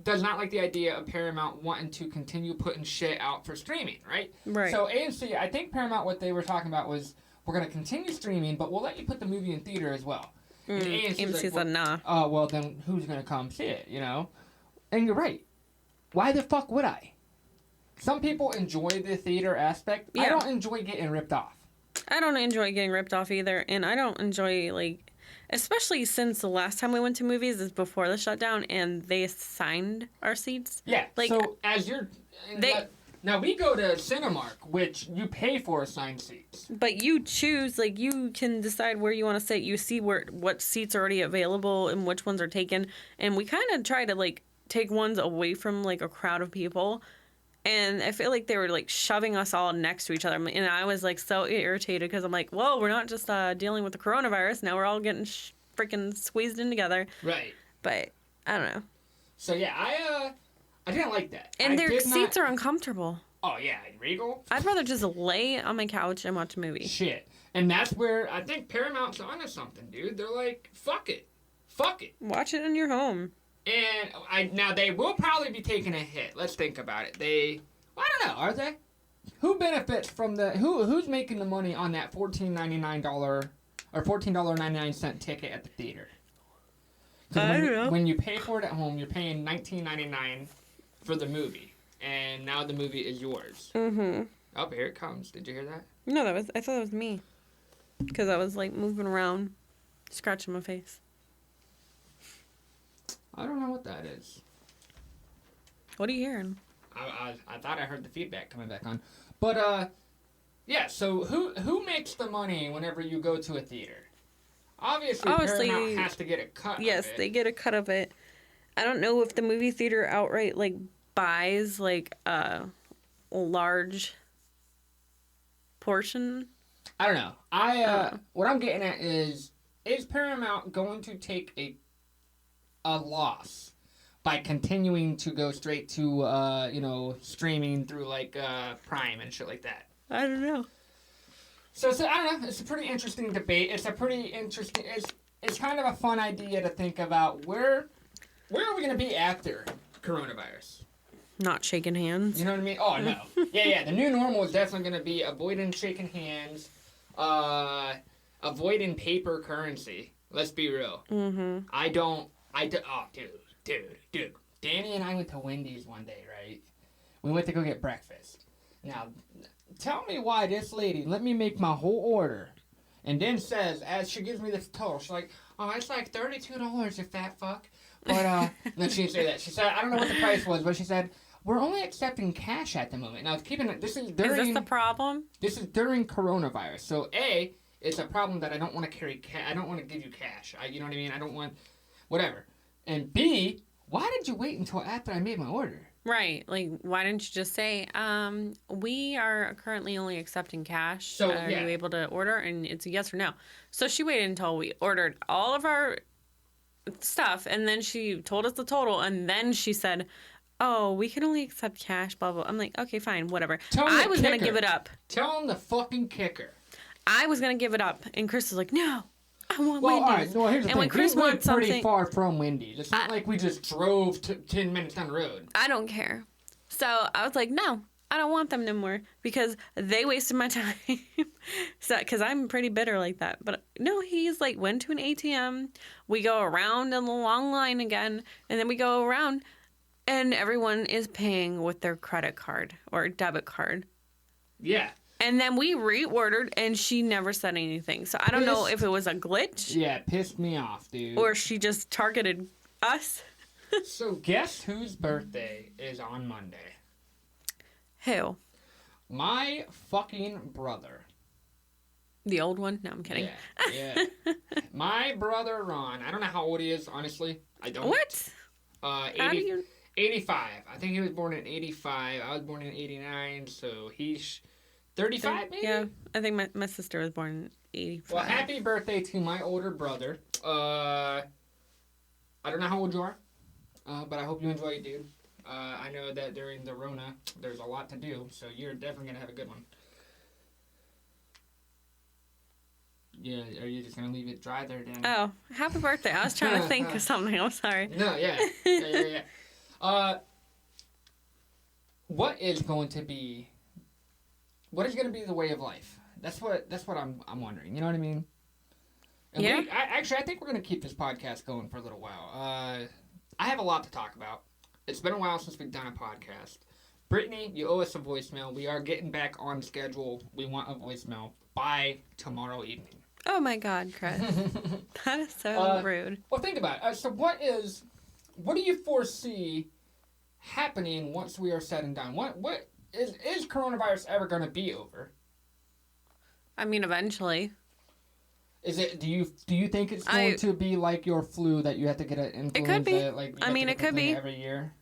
Speaker 2: does not like the idea of Paramount wanting to continue putting shit out for streaming, right?
Speaker 1: Right.
Speaker 2: So AMC, I think Paramount, what they were talking about was, we're going to continue streaming, but we'll let you put the movie in theater as well. And
Speaker 1: AMC's like, nah.
Speaker 2: Oh, well, then who's going to come see it, you know? And you're right. Why the fuck would I? Some people enjoy the theater aspect. Yeah. I don't enjoy getting ripped off.
Speaker 1: I don't enjoy getting ripped off either, and I don't enjoy, like, especially since the last time we went to movies is before the shutdown, and they assigned our seats.
Speaker 2: Yeah,
Speaker 1: like,
Speaker 2: so as you're... Now, we go to Cinemark, which you pay for assigned seats.
Speaker 1: But you choose, like, you can decide where you want to sit. You see what seats are already available and which ones are taken, and we kind of try to, like, take ones away from, like, a crowd of people. And I feel like they were, like, shoving us all next to each other. And I was, like, so irritated because I'm like, whoa, we're not just dealing with the coronavirus. Now we're all getting freaking squeezed in together.
Speaker 2: Right.
Speaker 1: But I don't know.
Speaker 2: So, yeah, I didn't like that.
Speaker 1: And their seats are uncomfortable.
Speaker 2: Oh, yeah, Regal?
Speaker 1: I'd rather just lay on my couch and watch a movie.
Speaker 2: Shit. And that's where I think Paramount's onto something, dude. They're like, fuck it. Fuck it.
Speaker 1: Watch it in your home.
Speaker 2: And now they will probably be taking a hit. Let's think about it. I don't know, are they? Who benefits from who's making the money on that $14.99 or $14.99 ticket at the theater?
Speaker 1: I don't know.
Speaker 2: When you pay for it at home, you're paying $19.99 for the movie, and now the movie is yours.
Speaker 1: Mm-hmm.
Speaker 2: Oh, here it comes. Did you hear that?
Speaker 1: No, I thought it was me, because I was like moving around, scratching my face.
Speaker 2: I don't know what that is.
Speaker 1: What are you hearing?
Speaker 2: I thought I heard the feedback coming back on. But, yeah, so who makes the money whenever you go to a theater? Obviously Paramount has to get a cut of it.
Speaker 1: Yes, they get a cut of it. I don't know if the movie theater outright, like, buys, like, a large portion.
Speaker 2: I don't know. What I'm getting at is Paramount going to take a loss by continuing to go straight to streaming through like Prime and shit like that?
Speaker 1: I don't know.
Speaker 2: So I don't know. It's a pretty interesting debate. It's a pretty interesting. It's kind of a fun idea to think about where are we gonna be after coronavirus?
Speaker 1: Not shaking hands.
Speaker 2: You know what I mean? Oh no. Yeah. The new normal is definitely gonna be avoiding shaking hands, avoiding paper currency. Let's be real.
Speaker 1: Mm-hmm.
Speaker 2: Oh, dude. Danny and I went to Wendy's one day, right? We went to go get breakfast. Now, tell me why this lady let me make my whole order, and then says, as she gives me this total, she's like, oh, it's like $32, you fat fuck. But, no, she didn't say that. She said, I don't know what the price was, but she said, we're only accepting cash at the moment. Now, this is during...
Speaker 1: Is this the problem?
Speaker 2: This is during coronavirus. So, A, it's a problem that I don't want to carry cash. I don't want to give you cash. You know what I mean? I don't want... Whatever. And B, why did you wait until after I made my order?
Speaker 1: Right. Like, why didn't you just say, we are currently only accepting cash.
Speaker 2: So,
Speaker 1: are you able to order? And it's a yes or no. So she waited until we ordered all of our stuff, and then she told us the total, and then she said, oh, we can only accept cash, blah, blah. I'm like, okay, fine, whatever. I was going to give it up.
Speaker 2: Tell him the fucking kicker.
Speaker 1: I was going to give it up, and Chris was like, no. I want Wendy's.
Speaker 2: All right. Well, here's the thing.
Speaker 1: When Chris
Speaker 2: we live
Speaker 1: wants
Speaker 2: pretty
Speaker 1: something
Speaker 2: far from Wendy's. It's not like we just drove 10 minutes down the road.
Speaker 1: I don't care. So I was like, no, I don't want them no more because they wasted my time. Because I'm pretty bitter like that. But no, he's like, went to an ATM. We go around in the long line again. And then we go around and everyone is paying with their credit card or debit card.
Speaker 2: Yeah.
Speaker 1: And then we reordered, and she never said anything. So I don't know if it was a glitch.
Speaker 2: Yeah, it pissed me off, dude.
Speaker 1: Or she just targeted us.
Speaker 2: So guess whose birthday is on Monday?
Speaker 1: Who?
Speaker 2: My fucking brother.
Speaker 1: The old one? No, I'm kidding.
Speaker 2: Yeah. My brother, Ron. I don't know how old he is, honestly. I don't.
Speaker 1: What?
Speaker 2: 80,
Speaker 1: How do you...
Speaker 2: 85. I think he was born in 85. I was born in 89, so he's 35 maybe?
Speaker 1: Yeah, I think my sister was born in 85.
Speaker 2: Well, happy birthday to my older brother. I don't know how old you are, but I hope you enjoy it, dude. I know that during the Rona, there's a lot to do, so you're definitely going to have a good one. Yeah, are you just going to leave it dry there, Dan?
Speaker 1: Oh, happy birthday. I was trying to think of something. I'm sorry.
Speaker 2: No, yeah. What is going to be the way of life? That's what I'm wondering. You know what I mean? And
Speaker 1: yeah.
Speaker 2: I think we're going to keep this podcast going for a little while. I have a lot to talk about. It's been a while since we've done a podcast. Brittany, you owe us a voicemail. We are getting back on schedule. We want a voicemail by tomorrow evening.
Speaker 1: Oh my God, Chris. That is so rude.
Speaker 2: Well, think about it. So what do you foresee happening once we are said and done? What is coronavirus ever going to be over?
Speaker 1: I mean, eventually.
Speaker 2: Is it? Do you think it's going to be like your flu that you have to get an influenza?
Speaker 1: It could be.
Speaker 2: Like
Speaker 1: it could be
Speaker 2: every year.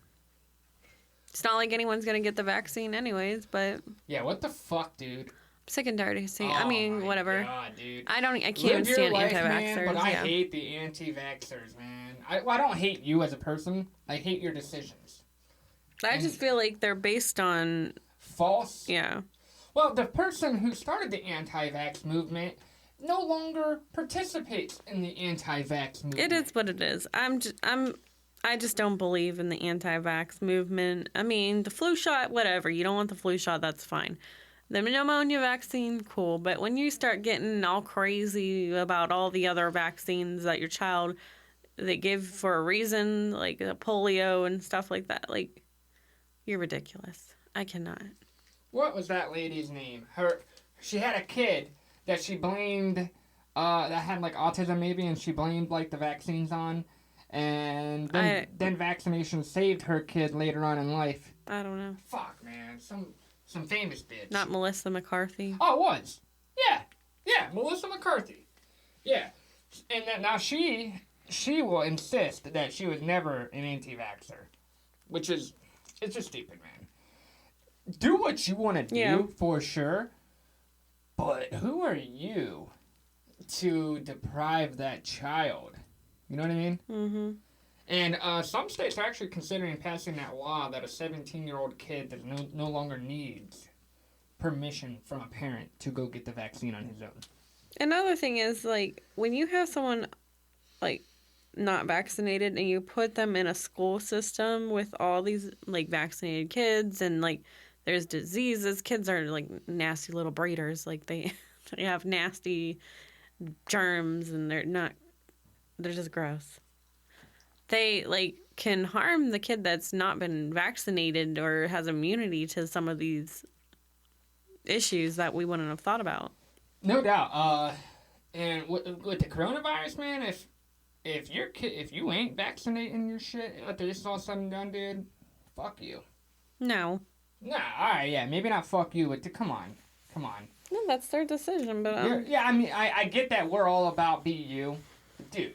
Speaker 1: It's not like anyone's gonna get the vaccine anyways, but
Speaker 2: yeah, what the fuck, dude?
Speaker 1: I'm sick and tired of seeing. I mean, whatever.
Speaker 2: God, dude.
Speaker 1: I can't stand anti-vaxxers.
Speaker 2: Man, but I hate the anti-vaxxers, man. I don't hate you as a person. I hate your decisions.
Speaker 1: I just feel like they're based on
Speaker 2: false.
Speaker 1: Yeah.
Speaker 2: Well, the person who started the anti-vax movement no longer participates in the anti-vax movement.
Speaker 1: It is what it is. I just don't believe in the anti-vax movement. I mean, the flu shot, whatever. You don't want the flu shot, that's fine. The pneumonia vaccine, cool. But when you start getting all crazy about all the other vaccines that your child, they give for a reason, like polio and stuff like that, like, you're ridiculous. I cannot.
Speaker 2: What was that lady's name? She had a kid that she blamed, that had, like, autism maybe, and she blamed, like, the vaccines on. And then vaccination saved her kid later on in life.
Speaker 1: I don't know.
Speaker 2: Fuck, man. Some famous bitch.
Speaker 1: Not Melissa McCarthy.
Speaker 2: Oh, it was. Yeah, Melissa McCarthy. Yeah. And then now she will insist that she was never an anti-vaxxer. Which is, it's just stupid, man. Do what you want to do, for sure. But who are you to deprive that child? You know what I mean?
Speaker 1: Mm-hmm.
Speaker 2: And some states are actually considering passing that law that a 17-year-old kid that no longer needs permission from a parent to go get the vaccine on his own.
Speaker 1: Another thing is, like, when you have someone, like, not vaccinated and you put them in a school system with all these, like, vaccinated kids and, like, there's diseases. Kids are, like, nasty little breeders. Like, they have nasty germs and they're just gross. They, like, can harm the kid that's not been vaccinated or has immunity to some of these issues that we wouldn't have thought about.
Speaker 2: No doubt. And with the coronavirus, man, if you ain't vaccinating your shit after this is all said and done, dude, fuck you.
Speaker 1: No.
Speaker 2: Nah, alright, yeah, maybe not fuck you, but come on.
Speaker 1: No, that's their decision, but
Speaker 2: yeah, I mean, I get that we're all about be you, dude.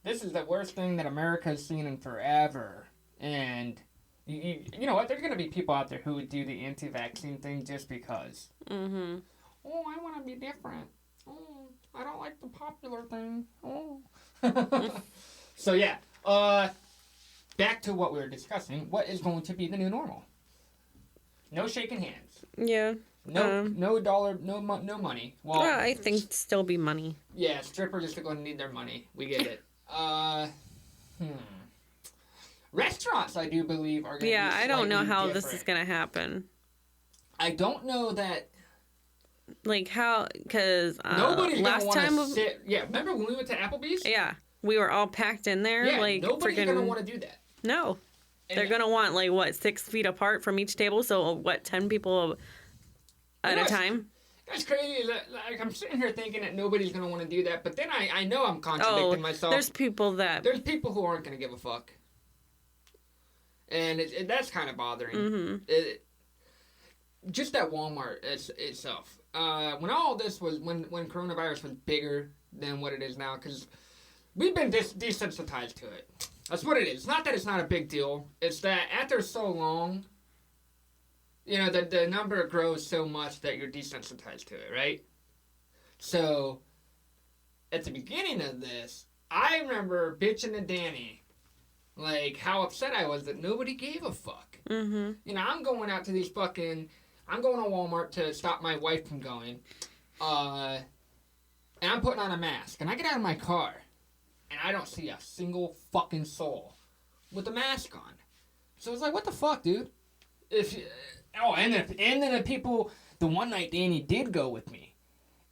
Speaker 2: This is the worst thing that America's seen in forever. And, you know what? There's going to be people out there who would do the anti-vaccine thing just because.
Speaker 1: Mm-hmm.
Speaker 2: Oh, I want to be different. Oh, I don't like the popular thing. Oh. So, yeah. Back to what we were discussing. What is going to be the new normal? No shaking hands.
Speaker 1: Yeah.
Speaker 2: No dollar, no money. Well,
Speaker 1: I think still be money.
Speaker 2: Yeah, strippers are going to need their money. We get it. Restaurants, I do believe, are going to be
Speaker 1: I don't know how
Speaker 2: different.
Speaker 1: this is going to happen.
Speaker 2: I don't know that.
Speaker 1: Like how, because
Speaker 2: nobody's
Speaker 1: last time
Speaker 2: to sit. Yeah, remember when we went to Applebee's?
Speaker 1: Yeah, we were all packed in there.
Speaker 2: Yeah,
Speaker 1: like
Speaker 2: nobody's going to want to do that.
Speaker 1: No, they're going to want 6 feet apart from each table. So 10 people at a time.
Speaker 2: That's crazy. Like, I'm sitting here thinking that nobody's going to want to do that, but then I know I'm contradicting myself.
Speaker 1: There's people
Speaker 2: who aren't going to give a fuck. And that's kind of bothering.
Speaker 1: Mm-hmm.
Speaker 2: Just at Walmart itself. When all this was, when coronavirus was bigger than what it is now, because we've been desensitized to it. That's what it is. It's not that it's not a big deal. It's that after so long, you know, the number grows so much that you're desensitized to it, right? So, at the beginning of this, I remember bitching to Danny, like, how upset I was that nobody gave a fuck.
Speaker 1: Mm-hmm.
Speaker 2: You know, I'm going out to these fucking... I'm going to Walmart to stop my wife from going. And I'm putting on a mask. And I get out of my car. And I don't see a single fucking soul with a mask on. So it's like, what the fuck, dude? And then the people... The one night Danny did go with me.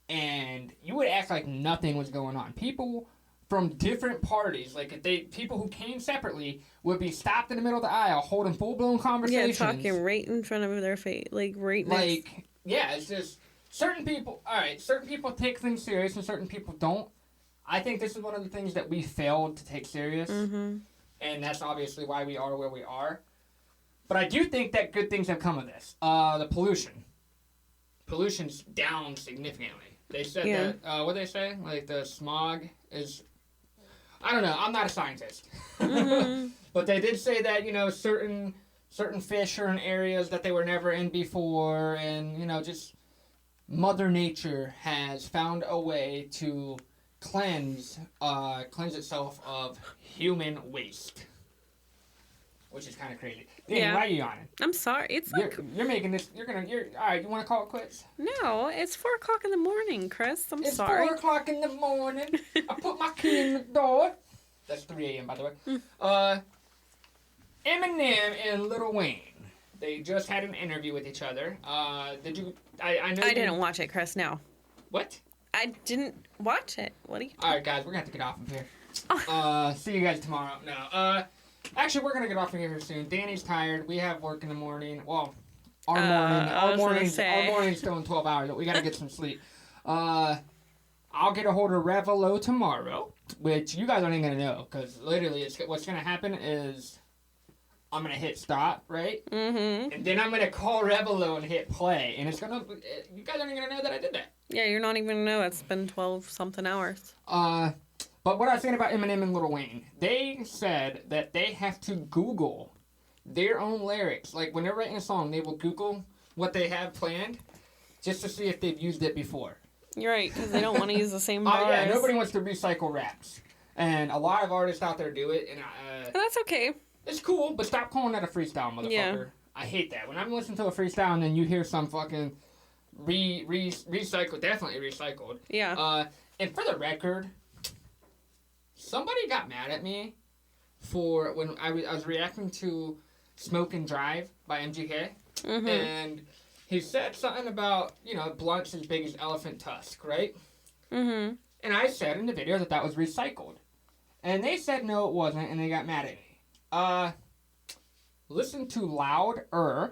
Speaker 2: And you would act like nothing was going on. People from different parties, like people who came separately, would be stopped in the middle of the aisle holding full-blown conversations.
Speaker 1: Yeah, talking right in front of their face, like right next.
Speaker 2: Like, yeah, it's just certain people. All right, certain people take things serious and certain people don't. I think this is one of the things that we failed to take serious, and that's obviously why we are where we are. But I do think that good things have come of this. The pollution's down significantly. They said that, what did they say? Like, the smog is... I don't know. I'm not a scientist. But they did say that, you know, certain fish are in areas that they were never in before. And, you know, just Mother Nature has found a way to cleanse itself of human waste. Which is kind of crazy. Danny, why are you yawning?
Speaker 1: I'm sorry. It's like...
Speaker 2: You're making this... All right, you want to call it quits?
Speaker 1: No, it's 4 o'clock in the morning, Chris.
Speaker 2: It's
Speaker 1: sorry.
Speaker 2: 4 o'clock in the morning. I put my key in the door. That's 3 a.m., by the way. Eminem and Lil Wayne. They just had an interview with each other. Did you... I know
Speaker 1: I didn't watch it, Chris, no.
Speaker 2: What?
Speaker 1: I didn't watch it. What are you...
Speaker 2: All right, guys, we're going to have to get off of here. See you guys tomorrow. No, actually, we're going to get off of here soon. Danny's tired. We have work in the morning. Well, our morning's still in 12 hours. But we got to get some sleep. I'll get a hold of Revilo tomorrow, which you guys aren't even going to know. Because literally, what's going to happen is I'm going to hit stop, right? Mm-hmm. And then I'm going to call Revilo and hit play. And it's going to... You guys aren't even going to know that I did that.
Speaker 1: Yeah, you're not even going to know. It's been 12-something hours.
Speaker 2: But what I was saying about Eminem and Lil Wayne, they said that they have to Google their own lyrics. Like, when they're writing a song, they will Google what they have planned just to see if they've used it before.
Speaker 1: You're right, because they don't want to use the same bars.
Speaker 2: Yeah, nobody wants to recycle raps. And a lot of artists out there do it. And
Speaker 1: that's okay.
Speaker 2: It's cool, but stop calling that a freestyle, motherfucker. Yeah. I hate that. When I'm listening to a freestyle and then you hear some fucking recycled, definitely recycled.
Speaker 1: Yeah.
Speaker 2: And for the record... Somebody got mad at me for when I was reacting to Smoke and Drive by MGK. Mm-hmm. And he said something about, you know, blunts as big as elephant tusk, right? Mm-hmm. And I said in the video that was recycled. And they said no, it wasn't, and they got mad at me. Listen to Louder. Oh,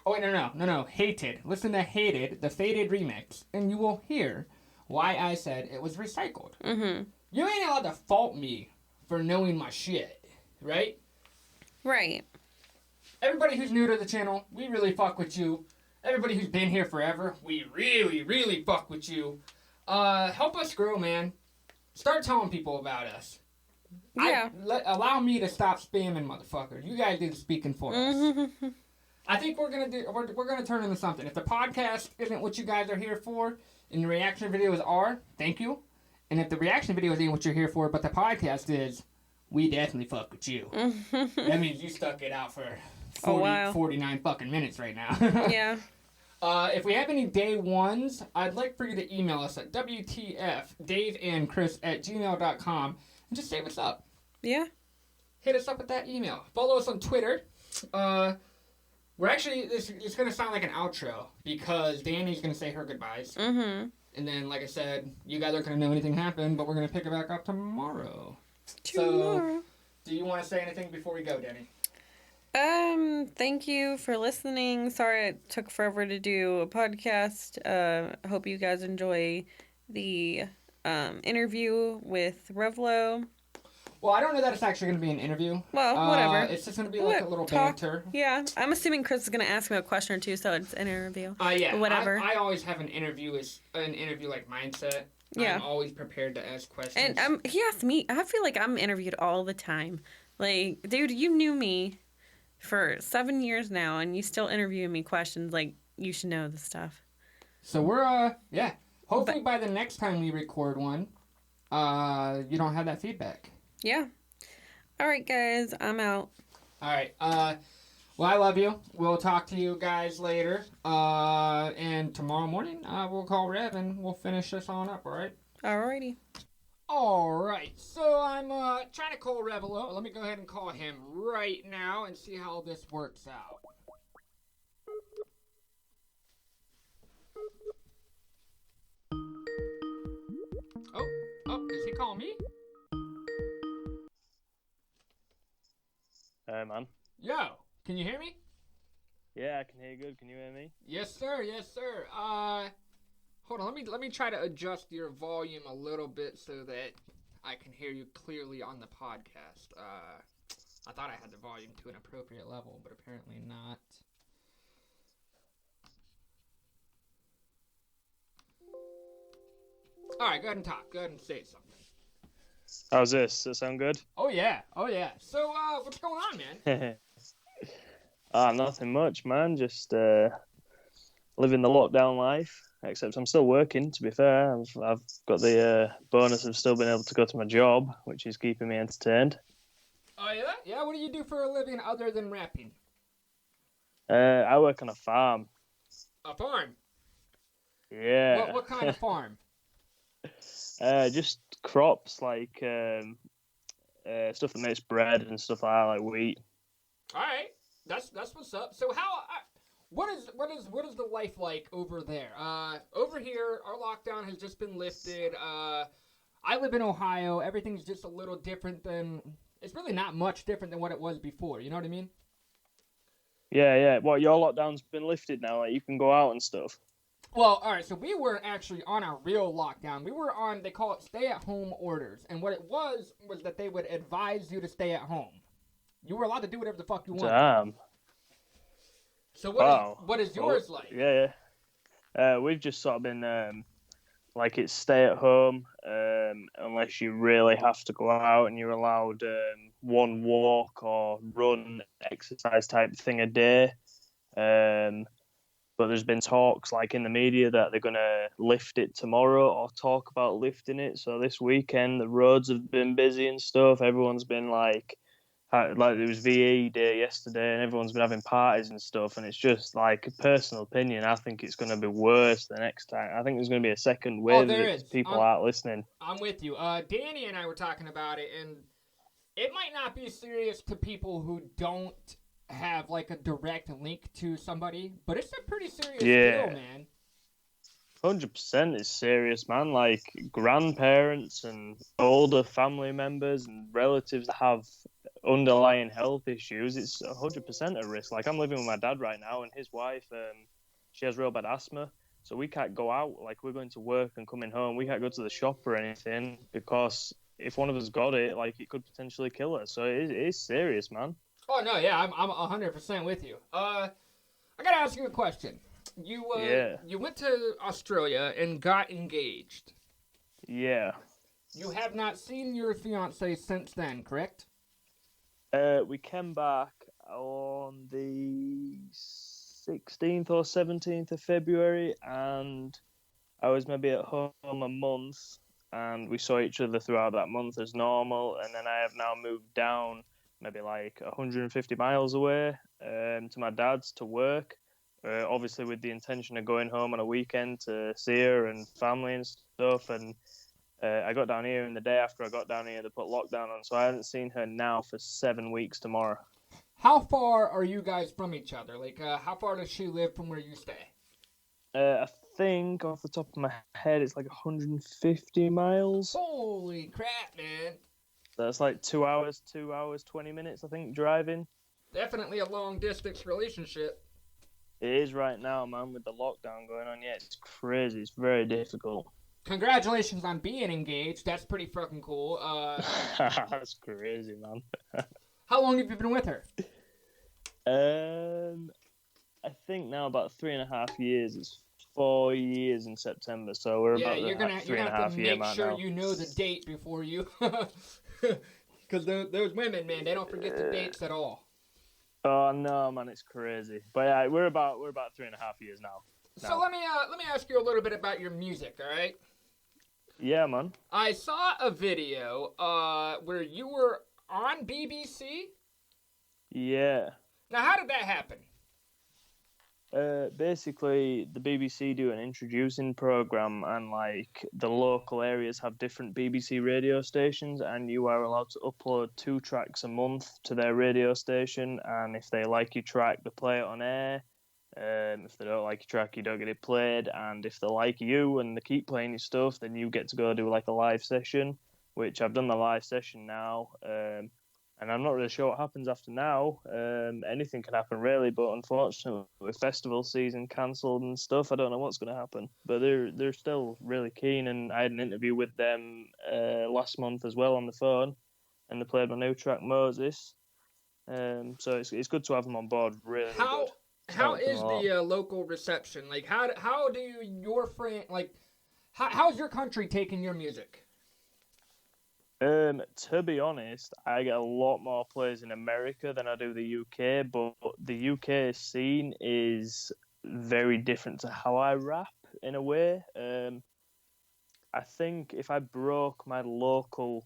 Speaker 2: wait, no. Hated. Listen to Hated, the Faded remix, and you will hear why I said it was recycled. Mm-hmm. You ain't allowed to fault me for knowing my shit, right?
Speaker 1: Right.
Speaker 2: Everybody who's new to the channel, we really fuck with you. Everybody who's been here forever, we really, really fuck with you. Help us grow, man. Start telling people about us.
Speaker 1: Yeah.
Speaker 2: Allow me to stop spamming, motherfuckers. You guys did speaking for us. I think we're gonna turn into something. If the podcast isn't what you guys are here for, and the reaction videos are, thank you. And if the reaction video ain't what you're here for, but the podcast is, we definitely fuck with you. That means you stuck it out for 49 fucking minutes right now.
Speaker 1: Yeah.
Speaker 2: If we have any day ones, I'd like for you to email us at WTFDaveandChris@gmail.com and just say what's up.
Speaker 1: Yeah.
Speaker 2: Hit us up with that email. Follow us on Twitter. We're actually, it's going to sound like an outro because Danny's going to say her goodbyes. Mm-hmm. And then, like I said, you guys aren't going to know anything happened, but we're going to pick it back up tomorrow. So, do you want to say anything before we go, Danny?
Speaker 1: Thank you for listening. Sorry it took forever to do a podcast. I hope you guys enjoy the interview with Revilo.
Speaker 2: Well, I don't know that it's actually going to be an interview.
Speaker 1: Well, whatever.
Speaker 2: It's just going to be like a little banter.
Speaker 1: Yeah, I'm assuming Chris is going to ask me a question or two, so it's an interview.
Speaker 2: Yeah.
Speaker 1: Whatever.
Speaker 2: I always have an interview like mindset.
Speaker 1: Yeah.
Speaker 2: I'm always prepared to ask questions.
Speaker 1: And he asked me. I feel like I'm interviewed all the time. Like, dude, you knew me for 7 years now, and you still interviewing me questions. Like, you should know this stuff.
Speaker 2: So we're yeah. Hopefully
Speaker 1: But
Speaker 2: by the next time we record one, you don't have that feedback.
Speaker 1: yeah. All right, guys, I'm out.
Speaker 2: All right. Well, I love you. We'll talk to you guys later. And tomorrow morning, we'll call Rev and we'll finish this on up. All right.
Speaker 1: Alrighty.
Speaker 2: All right. So I'm trying to call Revilo. Let me go ahead and call him right now and see how this works out. Oh, is he calling me?
Speaker 3: Hey, man.
Speaker 2: Yo, can you hear me?
Speaker 3: Yeah, I can hear you good. Can you hear me?
Speaker 2: Yes, sir. Yes, sir. Hold on. Let me try to adjust your volume a little bit so that I can hear you clearly on the podcast. I thought I had the volume to an appropriate level, but apparently not. All right, go ahead and talk. Go ahead and say something.
Speaker 3: How's this? Does that sound good?
Speaker 2: Oh yeah. So, what's going on, man?
Speaker 3: Nothing much, man. Just living the lockdown life. Except I'm still working. To be fair, I've got the bonus of still being able to go to my job, which is keeping me entertained.
Speaker 2: Oh yeah. Yeah. What do you do for a living other than rapping?
Speaker 3: I work on a farm.
Speaker 2: A farm.
Speaker 3: Yeah.
Speaker 2: What kind of farm?
Speaker 3: Just crops like stuff that makes bread and stuff like that, like wheat.
Speaker 2: All right, that's what's up. So what is the life like over there? Over here, our lockdown has just been lifted. I live in Ohio. Everything's just a little different than. It's really not much different than what it was before. You know what I mean?
Speaker 3: Yeah. What, your lockdown's been lifted now? Like you can go out and stuff.
Speaker 2: Well, all right. So we weren't actually on a real lockdown. We were on. They call it stay-at-home orders, and what it was that they would advise you to stay at home. You were allowed to do whatever the fuck you want.
Speaker 3: Damn.
Speaker 2: So
Speaker 3: Wow.
Speaker 2: what is yours like?
Speaker 3: Yeah. We've just sort of been like it's stay at home unless you really have to go out, and you're allowed one walk or run exercise type thing a day. But there's been talks like in the media that they're going to lift it tomorrow or talk about lifting it. So this weekend the roads have been busy and stuff. Everyone's been like it was VE day yesterday, and everyone's been having parties and stuff. And it's just like a personal opinion. I think it's going to be worse the next time. I think there's going to be a second wave
Speaker 2: because
Speaker 3: people aren't listening.
Speaker 2: I'm with you. Danny and I were talking about it, and it might not be serious to people who don't have like a direct link to somebody, but it's a pretty serious deal, man.
Speaker 3: 100% is serious, man. Like grandparents and older family members and relatives that have underlying health issues, it's 100% a risk. Like I'm living with my dad right now, and his wife, she has real bad asthma, so we can't go out. Like we're going to work and coming home, we can't go to the shop or anything because if one of us got it, like it could potentially kill us. So it is serious, man.
Speaker 2: Oh no, yeah, I'm 100% with you. I gotta ask you a question. You went to Australia and got engaged.
Speaker 3: Yeah.
Speaker 2: You have not seen your fiance since then, correct?
Speaker 3: We came back on the 16th or 17th of February, and I was maybe at home a month, and we saw each other throughout that month as normal, and then I have now moved down maybe like 150 miles away to my dad's to work, obviously with the intention of going home on a weekend to see her and family and stuff. And I got down here, and the day after I got down here, they put lockdown on, so I haven't seen her now for 7 weeks tomorrow.
Speaker 2: How far are you guys from each other? Like, how far does she live from where you stay?
Speaker 3: I think off the top of my head, it's like 150 miles.
Speaker 2: Holy crap, man.
Speaker 3: That's like 2 hours, 20 minutes, I think, driving.
Speaker 2: Definitely a long-distance relationship.
Speaker 3: It is right now, man, with the lockdown going on. Yeah, it's crazy. It's very difficult.
Speaker 2: Congratulations on being engaged. That's pretty fucking cool.
Speaker 3: That's crazy, man.
Speaker 2: How long have you been with her?
Speaker 3: I think now about 3.5 years. It's 4 years in September, so we're
Speaker 2: Yeah,
Speaker 3: about
Speaker 2: you're
Speaker 3: the
Speaker 2: gonna
Speaker 3: three and a
Speaker 2: have to
Speaker 3: half year
Speaker 2: make
Speaker 3: mark
Speaker 2: sure
Speaker 3: now.
Speaker 2: you know the date before you, because those women, man, they don't forget the dates at all.
Speaker 3: Oh no, man, it's crazy. But yeah, we're about 3.5 years now.
Speaker 2: So let me ask you a little bit about your music, all right?
Speaker 3: Yeah, man.
Speaker 2: I saw a video where you were on BBC.
Speaker 3: Yeah.
Speaker 2: Now, how did that happen?
Speaker 3: Basically, the BBC do an introducing program, and like the local areas have different BBC radio stations, and you are allowed to upload 2 tracks a month to their radio station. And if they like your track, they play it on air. If they don't like your track, you don't get it played. And if they like you and they keep playing your stuff, then you get to go do like a live session, which I've done the live session now. And I'm not really sure what happens after now. Anything can happen, really, but unfortunately, with festival season cancelled and stuff, I don't know what's going to happen. But they're still really keen, and I had an interview with them last month as well on the phone, and they played my new track Moses. So it's good to have them on board. Really good.
Speaker 2: How is the local reception? Like, how do your friend like? How's your country taking your music?
Speaker 3: To be honest, I get a lot more plays in America than I do the UK, but the UK scene is very different to how I rap in a way. I think if I broke my local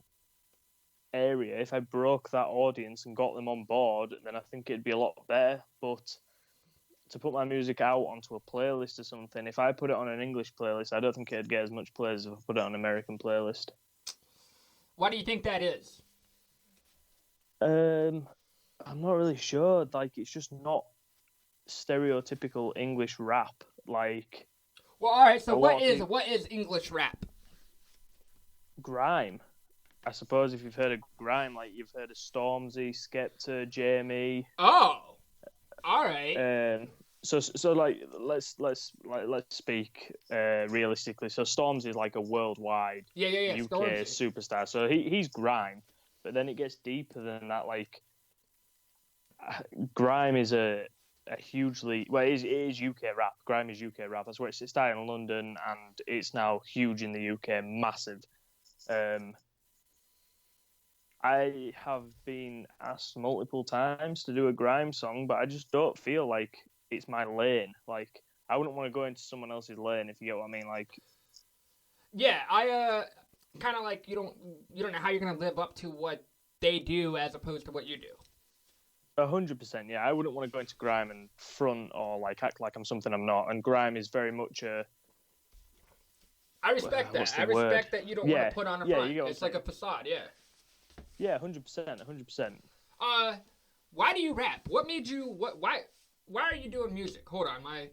Speaker 3: area, if I broke that audience and got them on board, then I think it'd be a lot better. But to put my music out onto a playlist or something, if I put it on an English playlist, I don't think it'd get as much plays as if I put it on an American playlist.
Speaker 2: Why do you think that is?
Speaker 3: I'm not really sure. Like, it's just not stereotypical English rap. Like,
Speaker 2: well, all right. So what is English rap?
Speaker 3: Grime. I suppose if you've heard of grime, like you've heard of Stormzy, Skepta, Jamie.
Speaker 2: Oh, all right.
Speaker 3: So like let's speak realistically. So Stormzy is like a worldwide UK Stormzy. Superstar. So he's grime, but then it gets deeper than that. Like grime is a hugely it is UK rap. Grime is UK rap. That's where it started in London, and it's now huge in the UK, massive. I have been asked multiple times to do a grime song, but I just don't feel like it's my lane. Like, I wouldn't want to go into someone else's lane, if you get what I mean. Like,
Speaker 2: yeah, I kind of like you don't know how you're gonna live up to what they do as opposed to what you do.
Speaker 3: 100%, yeah. I wouldn't want to go into grime and front or like act like I'm something I'm not. And grime is very much a.
Speaker 2: I respect that. I respect that you don't want to put on a front. It's like a facade, yeah.
Speaker 3: Yeah, 100%.
Speaker 2: Why do you rap? What made you? Why are you doing music? Hold on, my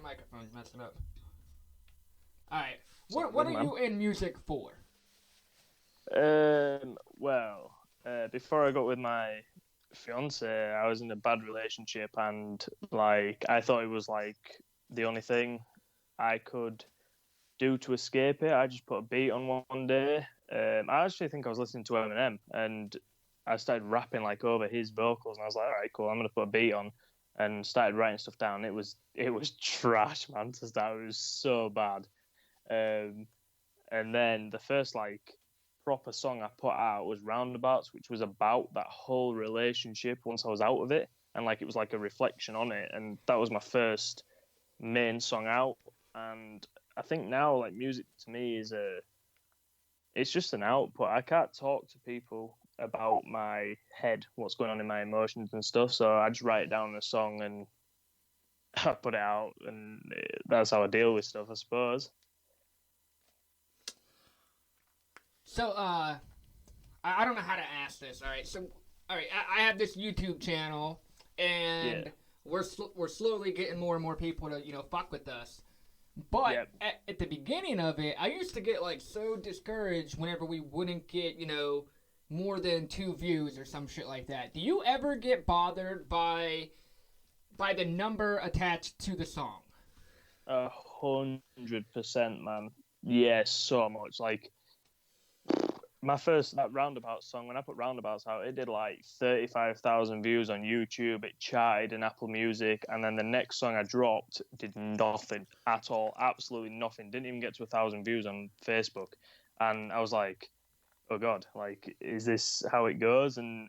Speaker 2: microphone's messing up. All right, what are you in music for?
Speaker 3: Well, before I got with my fiance, I was in a bad relationship, and like I thought it was like the only thing I could do to escape it. I just put a beat on one day. I actually think I was listening to Eminem, and I started rapping like over his vocals, and I was like, all right, cool, I'm gonna put a beat on, and started writing stuff down. It was trash, man. To start, it was so bad. And then the first like proper song I put out was Roundabouts, which was about that whole relationship once I was out of it, and like it was like a reflection on it, and that was my first main song out. And I think now like music to me is it's just an output. I can't talk to people about my head, what's going on in my emotions and stuff. So I just write it down in a song and I put it out, and that's how I deal with stuff, I suppose.
Speaker 2: So, I don't know how to ask this. All right, so, all right, I have this YouTube channel, and we're slowly getting more and more people to fuck with us. But at the beginning of it, I used to get like so discouraged whenever we wouldn't get more than 2 views or some shit like that. Do you ever get bothered by the number attached to the song?
Speaker 3: 100%, man. Yeah, so much. Like, my first that roundabout song, when I put roundabouts out, it did like 35,000 views on YouTube. It charted in Apple Music, and then the next song I dropped did nothing at all, absolutely nothing. Didn't even get to 1,000 views on Facebook, and I was like, oh god, like, is this how it goes? And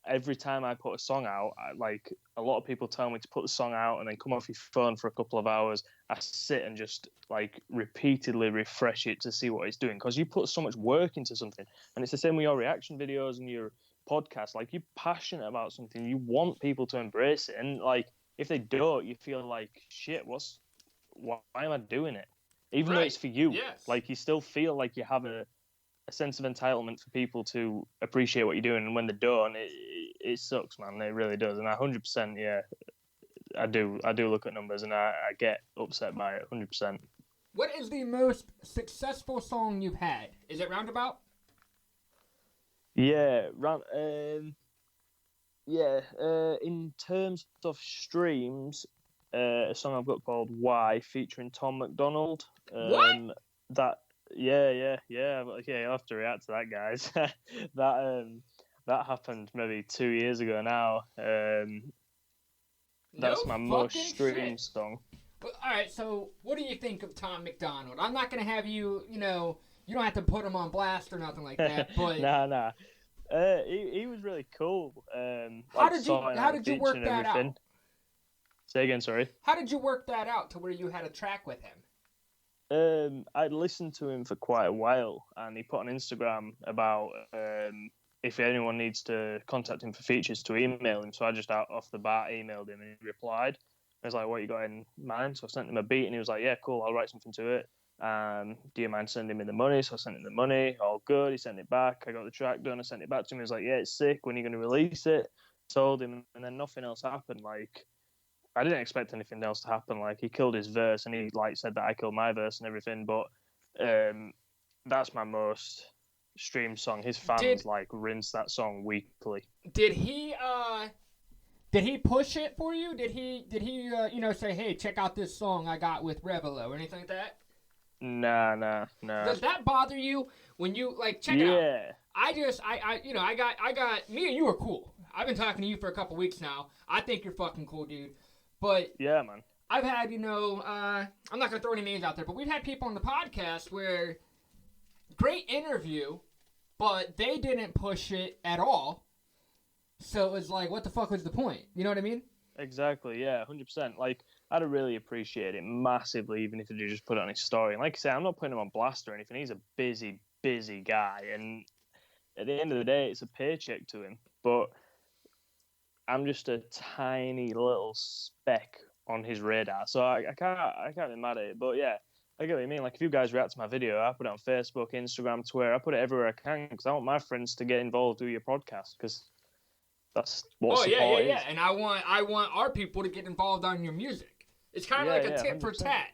Speaker 3: every time I put a song out, like a lot of people tell me to put the song out and then come off your phone for a couple of hours. I sit and just like repeatedly refresh it to see what it's doing, because you put so much work into something, and it's the same with your reaction videos and your podcast. Like, you're passionate about something, you want people to embrace it, and like if they don't, you feel like shit. Why am I doing it? Even though it's for you,
Speaker 2: Yes.
Speaker 3: like you still feel like you have a sense of entitlement for people to appreciate what you're doing, and when they don't, it sucks, man. It really does. And 100%, yeah, I do look at numbers, and I get upset by it 100%.
Speaker 2: What is the most successful song you've had? Is it Roundabout?
Speaker 3: Yeah, in terms of streams, a song I've got called "Why" featuring Tom McDonald.
Speaker 2: What?
Speaker 3: That yeah. You'll have to react to that, guys. That happened maybe 2 years ago now. That's my most streamed song.
Speaker 2: Well, all right, so what do you think of Tom McDonald? I'm not gonna have you, you don't have to put him on blast or nothing like that. But
Speaker 3: nah. He was really cool.
Speaker 2: How did you work that out?
Speaker 3: Say again, sorry.
Speaker 2: How did you work that out to where you had a track with him?
Speaker 3: I'd listened to him for quite a while, and he put on Instagram about if anyone needs to contact him for features, to email him. So I just off the bat emailed him, and he replied. I was like, "What you got in mind?" So I sent him a beat, and he was like, "Yeah, cool. I'll write something to it. Do you mind sending me the money?" So I sent him the money. All good. He sent it back. I got the track done. I sent it back to him. He was like, "Yeah, it's sick. When are you going to release it?" Told him, and then nothing else happened. Like, I didn't expect anything else to happen. Like, he killed his verse, and he like said that I killed my verse and everything. But that's my most streamed song. His fans like rinse that song weekly.
Speaker 2: Did he push it for you? Did he say, "Hey, check out this song I got with Revilo" or anything like that?
Speaker 3: Nah.
Speaker 2: Does that bother you when you check it out? I got me and you are cool. I've been talking to you for a couple weeks now. I think you're fucking cool, dude. But
Speaker 3: yeah, man.
Speaker 2: I've had, I'm not gonna throw any names out there, but we've had people on the podcast where great interview, but they didn't push it at all. So it was like, what the fuck was the point? You know what I mean?
Speaker 3: Exactly, yeah, 100%. Like, I'd really appreciate it massively, even if they just put it on his story. And like I say, I'm not putting him on blast or anything. He's a busy guy, and at the end of the day, it's a paycheck to him. But I'm just a tiny little speck on his radar, so I can't be mad at it. But yeah, I get what you mean. Like, if you guys react to my video, I put it on Facebook, Instagram, Twitter. I put it everywhere I can, because I want my friends to get involved with your podcast, because that's what support is.
Speaker 2: And I want our people to get involved on your music. It's kind of like a tit 100%. For tat.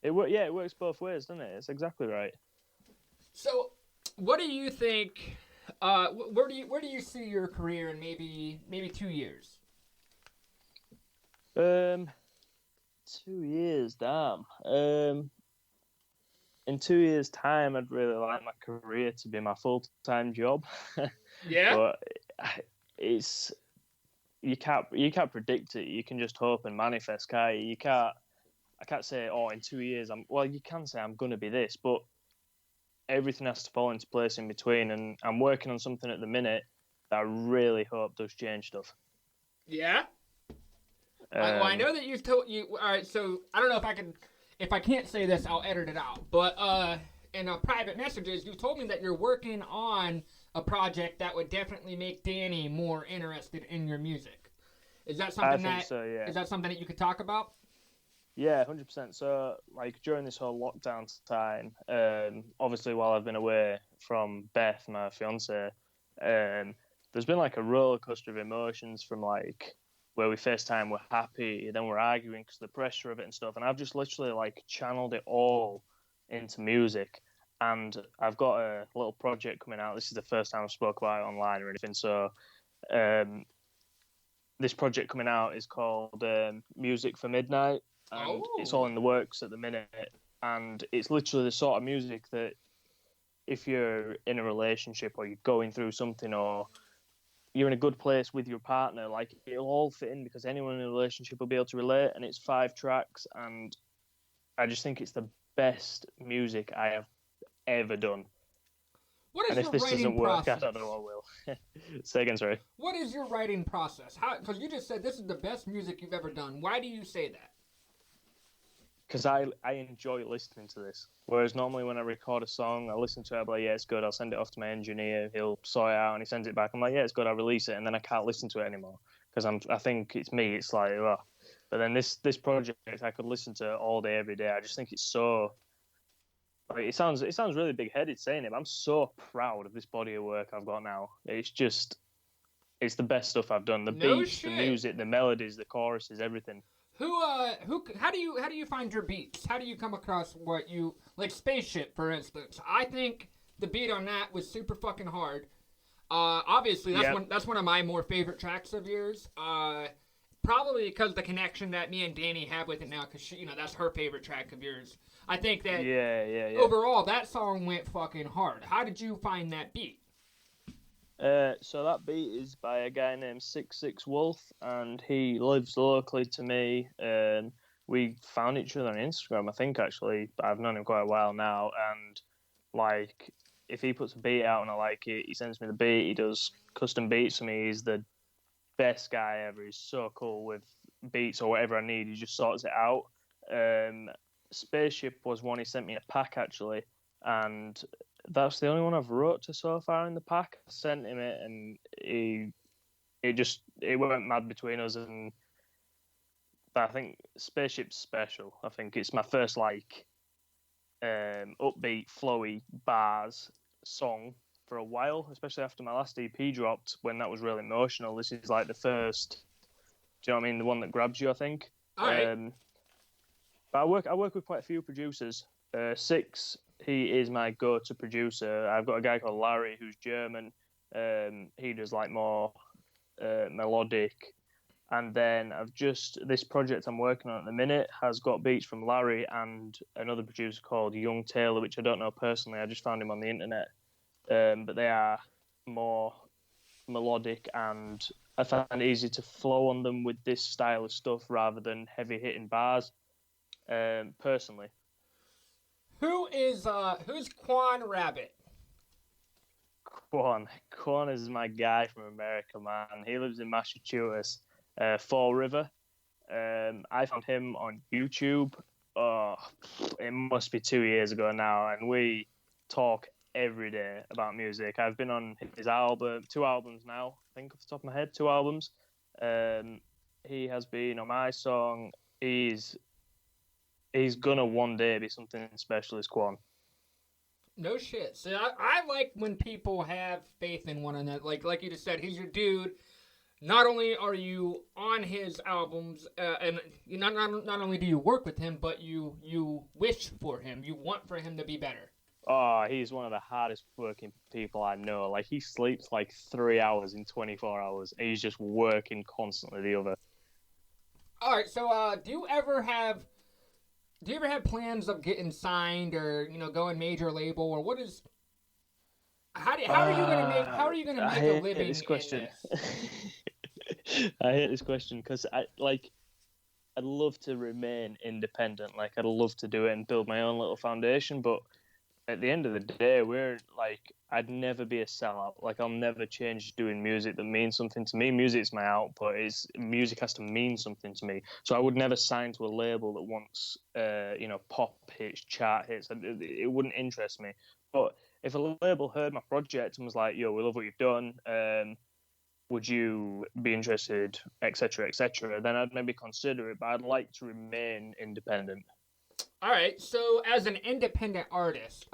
Speaker 3: It works both ways, doesn't it? It's exactly right.
Speaker 2: So, what do you think? Where do you see your career in maybe 2 years?
Speaker 3: 2 years, damn. In 2 years' time, I'd really like my career to be my full-time job.
Speaker 2: Yeah.
Speaker 3: But it's you can't predict it. You can just hope and manifest, can't you? I can't say, oh, in 2 years you can say I'm gonna be this, but everything has to fall into place in between, and I'm working on something at the minute that I really hope does change stuff.
Speaker 2: Yeah. Well, I know that you've told you. All right, so I don't know if I can't say this, I'll edit it out. But in private messages, you told me that you're working on a project that would definitely make Danny more interested in your music. Is that something Is that something that you could talk about?
Speaker 3: Yeah, 100%. So, like, during this whole lockdown time, obviously while I've been away from Beth, my fiance, there's been like a roller coaster of emotions from like where we FaceTime, we're happy, then we're arguing because of the pressure of it and stuff. And I've just literally like channeled it all into music. And I've got a little project coming out. This is the first time I've spoke about it online or anything. So this project coming out is called Music for Midnight. And it's all in the works at the minute. And it's literally the sort of music that if you're in a relationship or you're going through something or you're in a good place with your partner, like it'll all fit in because anyone in a relationship will be able to relate. And it's 5 tracks, and I just think it's the best music I have ever done.
Speaker 2: What is
Speaker 3: And if
Speaker 2: your
Speaker 3: this
Speaker 2: writing
Speaker 3: doesn't work, I
Speaker 2: process?
Speaker 3: don't know what will. Say again, sorry.
Speaker 2: What is your writing process? How? Because you just said this is the best music you've ever done. Why do you say that?
Speaker 3: Because I enjoy listening to this. Whereas normally when I record a song, I listen to it, I'm like, yeah, it's good. I'll send it off to my engineer. He'll sort it out and he sends it back. I'm like, yeah, it's good. I'll release it, and then I can't listen to it anymore because I think it's me. It's like, oh. But then this project, I could listen to all day, every day. I just think it's so. Like, it sounds really big headed saying it, but I'm so proud of this body of work I've got now. It's the best stuff I've done. The
Speaker 2: No
Speaker 3: beats, the
Speaker 2: shit.
Speaker 3: music, the melodies, the choruses, everything.
Speaker 2: How do you find your beats? How do you come across what you like? Spaceship, for instance. I think the beat on that was super fucking hard. Obviously
Speaker 3: Yeah,
Speaker 2: that's one of my more favorite tracks of yours. Probably because the connection that me and Danny have with it now, because that's her favorite track of yours. I think that
Speaker 3: yeah.
Speaker 2: overall that song went fucking hard. How did you find that beat?
Speaker 3: So that beat is by a guy named 66 Wolf, and he lives locally to me. We found each other on Instagram, I think, actually, but I've known him quite a while now. And like, if he puts a beat out and I like it, he sends me the beat. He does custom beats for me. He's the best guy ever. He's so cool with beats or whatever I need. He just sorts it out. Spaceship was one he sent me a pack actually, and that's the only one I've wrote to so far in the pack. I sent him it, and it went mad between us. And but I think Spaceship's special. I think it's my first like upbeat, flowy bars song for a while, especially after my last EP dropped when that was really emotional. This is like the first. Do you know what I mean? The one that grabs you, I think.
Speaker 2: All right.
Speaker 3: But I work with quite a few producers. Six, he is my go-to producer. I've got a guy called Larry who's German. He does like more melodic. And then this project I'm working on at the minute has got beats from Larry and another producer called Young Taylor, which I don't know personally. I just found him on the internet. But they are more melodic, and I find it easy to flow on them with this style of stuff rather than heavy hitting bars. Personally,
Speaker 2: Who's Quan Rabbit?
Speaker 3: Quan is my guy from America, man. He lives in Massachusetts, Fall River. I found him on YouTube. Oh, it must be 2 years ago now, and we talk every day about music. I've been on his album, 2 albums now. I think off the top of my head, 2 albums. He has been on my song. He's gonna one day be something special as Quan.
Speaker 2: No shit. See, I like when people have faith in one another. Like you just said, he's your dude. Not only are you on his albums, and not only do you work with him, but you wish for him. You want for him to be better.
Speaker 3: Oh, he's one of the hardest working people I know. Like, he sleeps like 3 hours in 24 hours. He's just working constantly the other.
Speaker 2: All right. So, do you ever have plans of getting signed or going major label, or what is? How are you gonna make a living
Speaker 3: hate this question.
Speaker 2: in this?
Speaker 3: I hate this question because I'd love to remain independent. Like, I'd love to do it and build my own little foundation, but at the end of the day, I'd never be a sellout. Like, I'll never change doing music that means something to me. Music's my output. Music has to mean something to me. So I would never sign to a label that wants, pop hits, chart hits. It wouldn't interest me. But if a label heard my project and was like, "Yo, we love what you've done. Would you be interested?" etc., etc., then I'd maybe consider it. But I'd like to remain independent.
Speaker 2: All right. So, as an independent artist,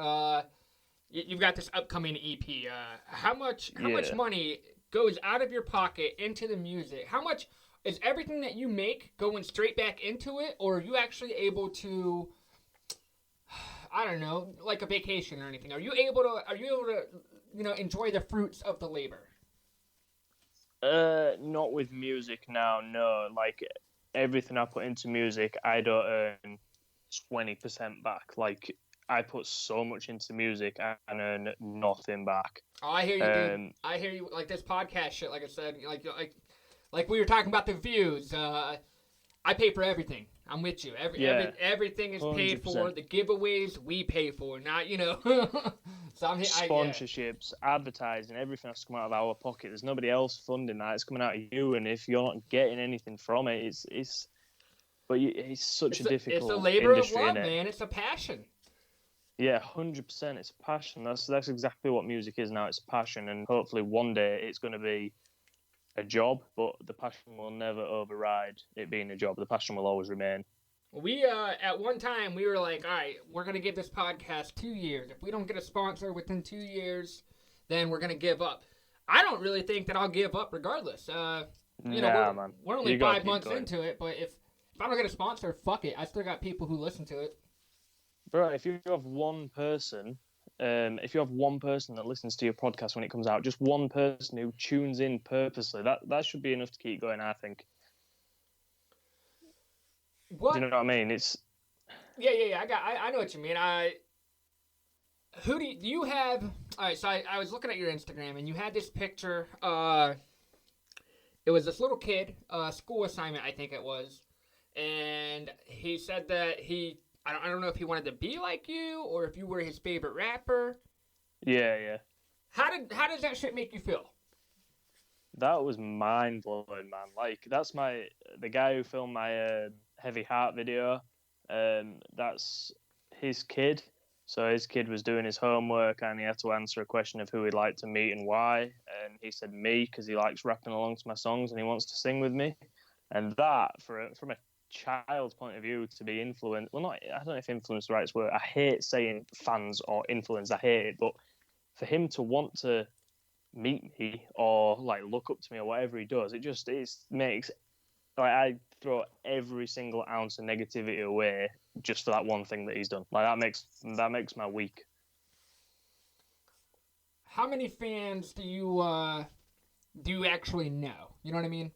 Speaker 2: you've got this upcoming EP. How much money goes out of your pocket into the music? How much is everything that you make going straight back into it, or are you actually able to? I don't know, like a vacation or anything. Are you able to enjoy the fruits of the labor?
Speaker 3: Not with music now. No, like everything I put into music, I don't earn 20% back. Like, I put so much into music and earn nothing back.
Speaker 2: Oh, I hear you, dude. I hear you. Like this podcast shit. Like I said, like we were talking about the views. I pay for everything. I'm with you. Everything is paid
Speaker 3: 100%.
Speaker 2: for. The giveaways we pay for, not So
Speaker 3: Sponsorships, advertising, everything has to come out of our pocket. There's nobody else funding that. It's coming out of you, and if you're not getting anything from it, it's such a difficult
Speaker 2: It's a labor
Speaker 3: industry,
Speaker 2: of love,
Speaker 3: innit?
Speaker 2: man. It's a passion.
Speaker 3: Yeah, 100%. It's a passion. That's exactly what music is now. It's a passion, and hopefully one day it's going to be a job, but the passion will never override it being a job. The passion will always remain.
Speaker 2: We at one time we were like, all right, we're gonna give this podcast 2 years. If we don't get a sponsor within 2 years, then we're gonna give up. I don't really think that I'll give up regardless.
Speaker 3: Man.
Speaker 2: We're only 5 months into it, but if I don't get a sponsor, fuck it. I still got people who listen to it.
Speaker 3: Bro, if you have one person that listens to your podcast when it comes out, just one person who tunes in purposely, that should be enough to keep going, I think.
Speaker 2: What?
Speaker 3: Do you know what I mean? It's
Speaker 2: yeah. I know what you mean. Who do you have? All right, so I was looking at your Instagram and you had this picture. It was this little kid, school assignment, I think it was, and he said that I don't know if he wanted to be like you or if you were his favorite rapper.
Speaker 3: Yeah.
Speaker 2: How does that shit make you feel?
Speaker 3: That was mind blowing, man. Like that's the guy who filmed my Heavy Heart video. That's his kid. So his kid was doing his homework and he had to answer a question of who he'd like to meet and why. And he said me because he likes rapping along to my songs and he wants to sing with me. And that, from a child's point of view, to be influenced. Well, I don't know if influence is the right word. I hate saying fans or influence. I hate it. But for him to want to meet me or like look up to me or whatever he does, it makes like I throw every single ounce of negativity away just for that one thing that he's done. Like that makes my week.
Speaker 2: How many fans do you actually know? You know what I mean?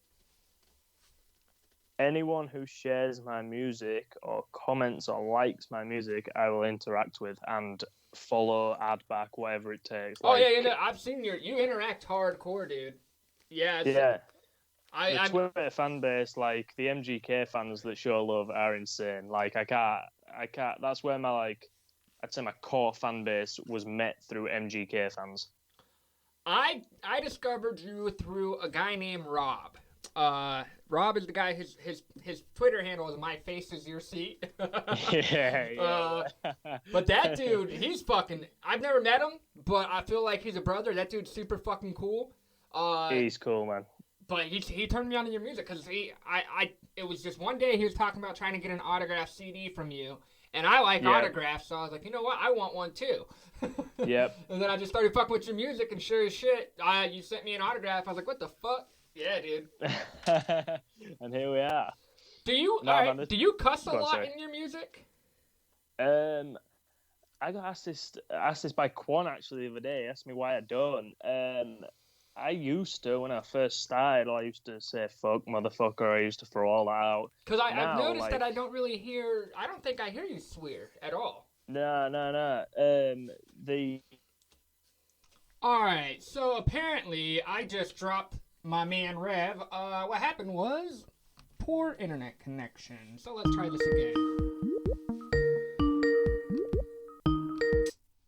Speaker 3: Anyone who shares my music or comments or likes my music, I will interact with and follow, add back, whatever it takes.
Speaker 2: Oh, yeah. I've seen you interact hardcore, dude. Yeah.
Speaker 3: The Twitter fan base, like the MGK fans that show love, are insane. Like I can't. That's where I'd say my core fan base was met through MGK fans.
Speaker 2: I discovered you through a guy named Rob. Rob is the guy. His Twitter handle is "My Face Is Your Seat."
Speaker 3: Yeah.
Speaker 2: But that dude, he's fucking. I've never met him, but I feel like he's a brother. That dude's super fucking cool.
Speaker 3: He's cool, man.
Speaker 2: But he turned me on to your music because it was just one day he was talking about trying to get an autographed CD from you, and I like autographs, so I was like, you know what, I want one too.
Speaker 3: Yep.
Speaker 2: And then I just started fucking with your music, and sure as shit, you sent me an autograph. I was like, what the fuck? Yeah, dude.
Speaker 3: And here we are.
Speaker 2: Do you cuss a lot in your music?
Speaker 3: I got asked this by Quan actually the other day. He asked me why I don't. I used to when I first started. I used to say "fuck, motherfucker." I used to throw all that out.
Speaker 2: Because I've noticed that I don't really hear. I don't think I hear you swear at all.
Speaker 3: No.
Speaker 2: All right. So apparently, I just dropped my man Rev. What happened was poor internet connection. So let's try this again.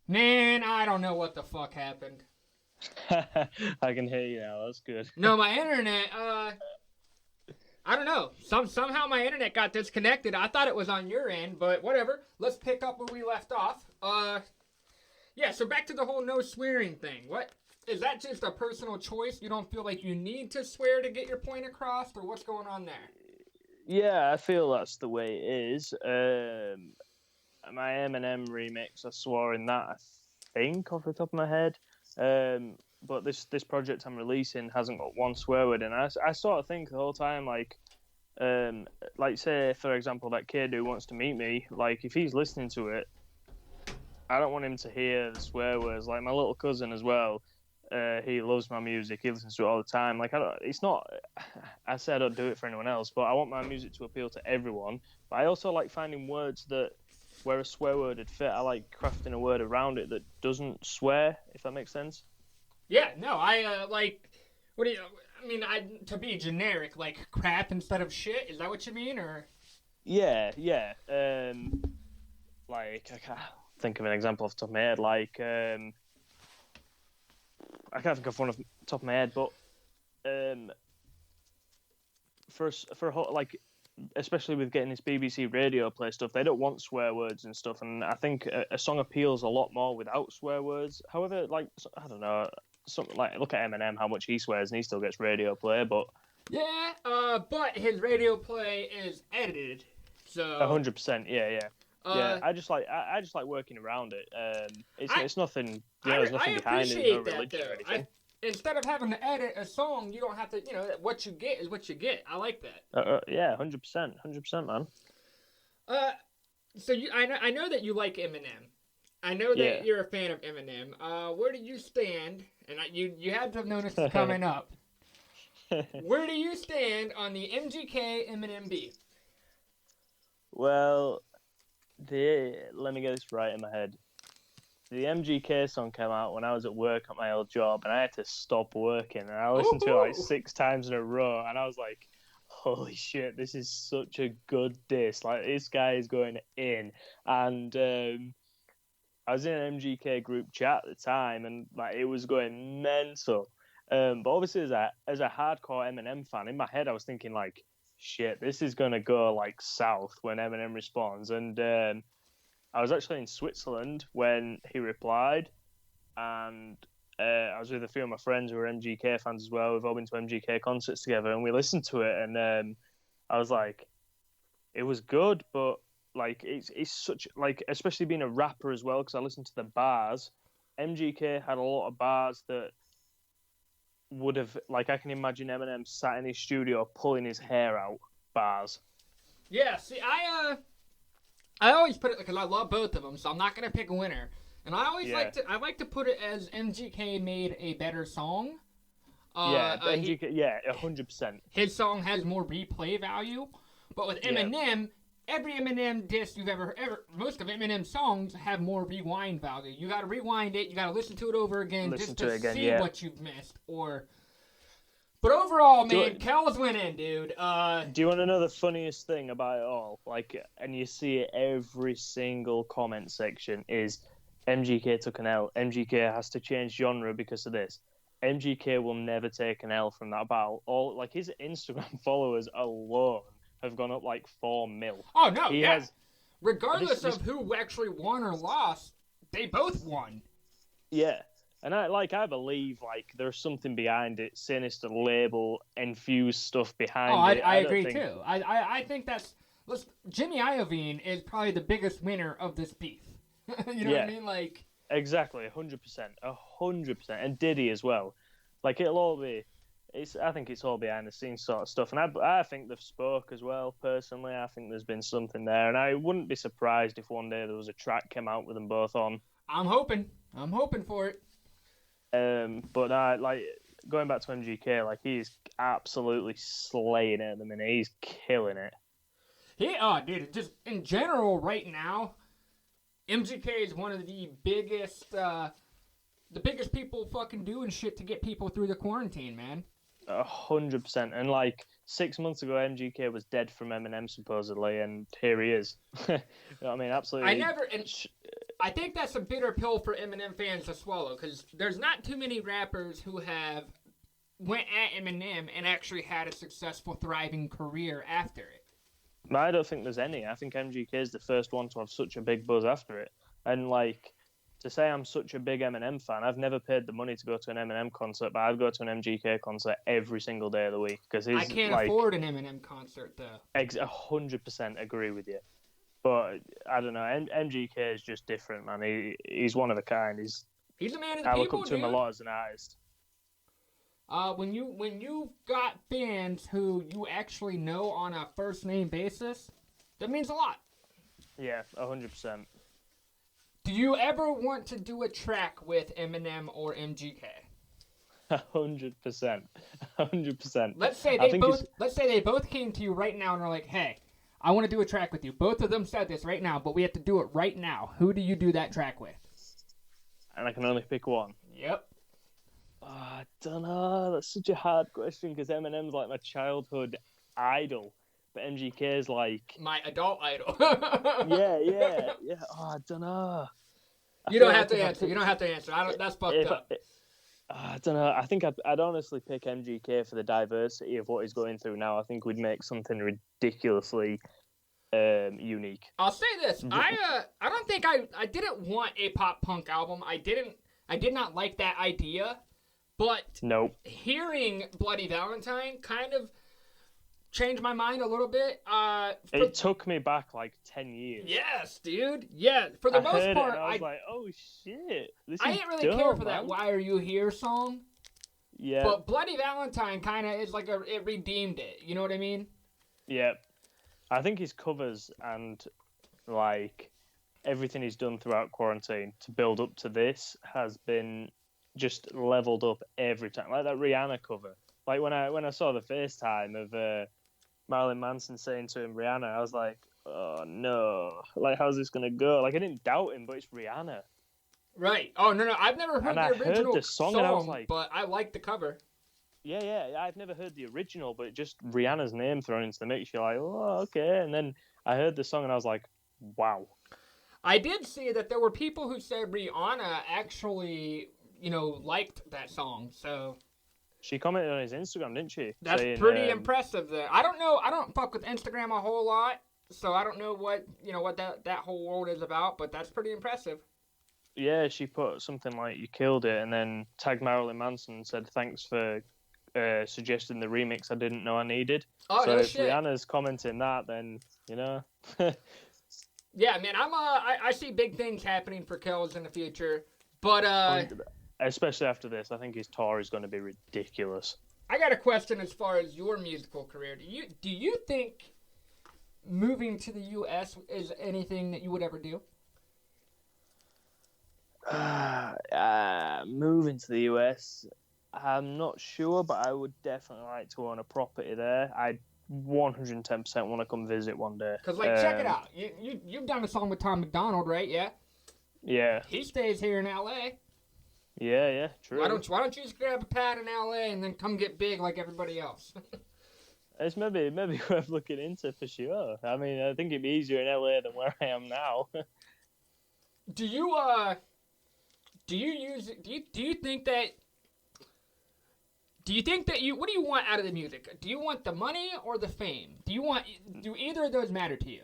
Speaker 2: Man, I don't know what the fuck happened.
Speaker 3: I can hear you now. That's good.
Speaker 2: No, my internet, I don't know. Somehow my internet got disconnected. I thought it was on your end, but whatever. Let's pick up where we left off. Yeah, so back to the whole no swearing thing. What? Is that just a personal choice? You don't feel like you need to swear to get your point across, or what's going on there?
Speaker 3: Yeah, I feel that's the way it is. My Eminem remix, I swore in that, I think, off the top of my head. But this project I'm releasing hasn't got one swear word in. I sort of think the whole time, like say, for example, that kid who wants to meet me, like, if he's listening to it, I don't want him to hear the swear words. Like, my little cousin as well, he loves my music. He listens to it all the time. Like, I say I don't do it for anyone else, but I want my music to appeal to everyone. But I also like finding words that where a swear word would fit. I like crafting a word around it that doesn't swear, if that makes sense.
Speaker 2: Yeah, no, I like. What do you? I mean, to be generic, like crap instead of shit. Is that what you mean, or?
Speaker 3: Yeah. Like I can't think of an example off the top of my head. Like I can't think of one off the top of my head, but like, especially with getting this BBC radio play stuff, they don't want swear words and stuff, and I think a song appeals a lot more without swear words. However, like, I don't know, something like, look at Eminem, how much he swears and he still gets radio play, but
Speaker 2: Yeah, but his radio play is edited, so
Speaker 3: 100%, yeah. I just like working around it. It's nothing, there's nothing behind it, no religion or anything.
Speaker 2: Instead of having to edit a song, you don't have to. What you get is what you get. I like that.
Speaker 3: Yeah, 100%, man.
Speaker 2: So I know that you like Eminem. I know that you're a fan of Eminem. Where do you stand? And you had to have noticed this coming up. Where do you stand on the MGK Eminem beef?
Speaker 3: Well, let me get this right in my head. The MGK song came out when I was at work at my old job, and I had to stop working, and I listened to it like 6 times in a row, and I was like, holy shit, this is such a good diss. Like, this guy is going in. And I was in an MGK group chat at the time, and like it was going mental. But obviously, as a hardcore Eminem fan, in my head, I was thinking like, shit, this is gonna go like south when Eminem responds. And I was actually in Switzerland when he replied, and I was with a few of my friends who were MGK fans as well. We've all been to MGK concerts together, and we listened to it, and I was like, it was good, but like it's such, like, especially being a rapper as well, because I listened to the bars. MGK had a lot of bars that would have, like, I can imagine Eminem sat in his studio pulling his hair out bars.
Speaker 2: Yeah, see, I always put it because I love both of them, so I'm not gonna pick a winner. And I always like to put it as MGK made a better song.
Speaker 3: MGK, 100%.
Speaker 2: His song has more replay value, but with Eminem, every Eminem diss you've ever, most of Eminem's songs have more rewind value. You gotta rewind it, you gotta listen to it over again just to see what you've missed. But overall, man, Kel's winning, dude.
Speaker 3: Do you want to know the funniest thing about it all? Like, and you see it every single comment section is MGK took an L. MGK has to change genre because of this. MGK will never take an L from that battle. All, like, his Instagram followers alone have gone up like 4 mil.
Speaker 2: Oh no, regardless of who actually won or lost, they both won.
Speaker 3: Yeah. And I believe like there's something behind it, sinister label, infused stuff behind it.
Speaker 2: I agree too. I think that's Jimmy Iovine is probably the biggest winner of this beef. You know what I mean? Like
Speaker 3: exactly, 100%, and Diddy as well. Like it'll all be. I think it's all behind the scenes sort of stuff, and I think they've spoke as well. Personally, I think there's been something there, and I wouldn't be surprised if one day there was a track came out with them both on.
Speaker 2: I'm hoping for it.
Speaker 3: But like going back to MGK, like he's absolutely slaying it at the minute. He's killing it.
Speaker 2: Dude, just in general right now, MGK is one of the biggest people fucking doing shit to get people through the quarantine, man.
Speaker 3: 100%. And like 6 months ago, MGK was dead from Eminem supposedly, and here he is. You know what I mean? Absolutely.
Speaker 2: I think that's a bitter pill for Eminem fans to swallow, because there's not too many rappers who have went at Eminem and actually had a successful, thriving career after it.
Speaker 3: I don't think there's any. I think MGK is the first one to have such a big buzz after it. And like, to say I'm such a big Eminem fan, I've never paid the money to go to an Eminem concert, but I'd go to an MGK concert every single day of the week. Because I
Speaker 2: can't afford an Eminem concert, though.
Speaker 3: 100% agree with you. But I don't know. MGK is just different, man. He's one of a kind. He's
Speaker 2: a man of the people,
Speaker 3: I look up to him a lot as an artist.
Speaker 2: When you got fans who you actually know on a first name basis, that means a lot.
Speaker 3: Yeah, 100%.
Speaker 2: Do you ever want to do a track with Eminem or MGK?
Speaker 3: 100%. 100%.
Speaker 2: Let's say they both came to you right now and are like, "Hey, I want to do a track with you. Both of them said this right now, but we have to do it right now. Who do you do that track with?
Speaker 3: And I can only pick one.
Speaker 2: Yep.
Speaker 3: I don't know. That's such a hard question because Eminem's like my childhood idol, but MGK is like
Speaker 2: my adult idol.
Speaker 3: yeah. Oh, I don't know.
Speaker 2: You don't have to answer. You don't have to answer. That's fucked up.
Speaker 3: I don't know. I think I'd honestly pick MGK for the diversity of what he's going through now. I think we'd make something ridiculously unique.
Speaker 2: I'll say this: I don't think I didn't want a pop punk album. I did not like that idea, but
Speaker 3: nope.
Speaker 2: Hearing Bloody Valentine kind of changed my mind a little bit.
Speaker 3: It took me back like 10 years.
Speaker 2: Yes, dude. Yeah, for the most part,
Speaker 3: I was like, "Oh shit!"
Speaker 2: I didn't really care for that "Why Are You Here" song.
Speaker 3: Yeah.
Speaker 2: But Bloody Valentine kind of is like it redeemed it. You know what I mean?
Speaker 3: Yeah. I think his covers and like everything he's done throughout quarantine to build up to this has been just leveled up every time. Like that Rihanna cover. Like when I saw the FaceTime of Marilyn Manson saying to him Rihanna, I was like, oh no, like how's this gonna go? Like I didn't doubt him, but it's Rihanna.
Speaker 2: Right. Oh no, I've never heard the original
Speaker 3: heard the song and I was like,
Speaker 2: but I like the cover.
Speaker 3: Yeah, I've never heard the original, but just Rihanna's name thrown into the mix, you're like, oh, okay. And then I heard the song and I was like, wow.
Speaker 2: I did see that there were people who said Rihanna actually, liked that song. So
Speaker 3: she commented on his Instagram, didn't she?
Speaker 2: That's
Speaker 3: saying,
Speaker 2: pretty impressive. There, I don't know. I don't fuck with Instagram a whole lot, so I don't know what that whole world is about. But that's pretty impressive.
Speaker 3: Yeah, she put something like "you killed it" and then tagged Marilyn Manson and said thanks for suggesting the remix I didn't know I needed.
Speaker 2: Oh,
Speaker 3: so
Speaker 2: no
Speaker 3: if
Speaker 2: shit.
Speaker 3: Rihanna's commenting that, then
Speaker 2: Yeah, man, I see big things happening for Kells in the future, but
Speaker 3: especially after this, I think his tour is going to be ridiculous.
Speaker 2: I got a question as far as your musical career. Do you think moving to the U.S. is anything that you would ever do?
Speaker 3: Moving to the US, I'm not sure, but I would definitely like to own a property there. I 110% want to come visit one day.
Speaker 2: Because, check it out. You've done a song with Tom McDonald, right? Yeah?
Speaker 3: Yeah.
Speaker 2: He stays here in L.A.
Speaker 3: Yeah, true.
Speaker 2: Why don't you just grab a pad in L.A. and then come get big like everybody else?
Speaker 3: It's maybe worth looking into for sure. I mean, I think it'd be easier in LA than where I am now.
Speaker 2: Do you think that what do you want out of the music? Do you want the money or the fame? Do either of those matter to you?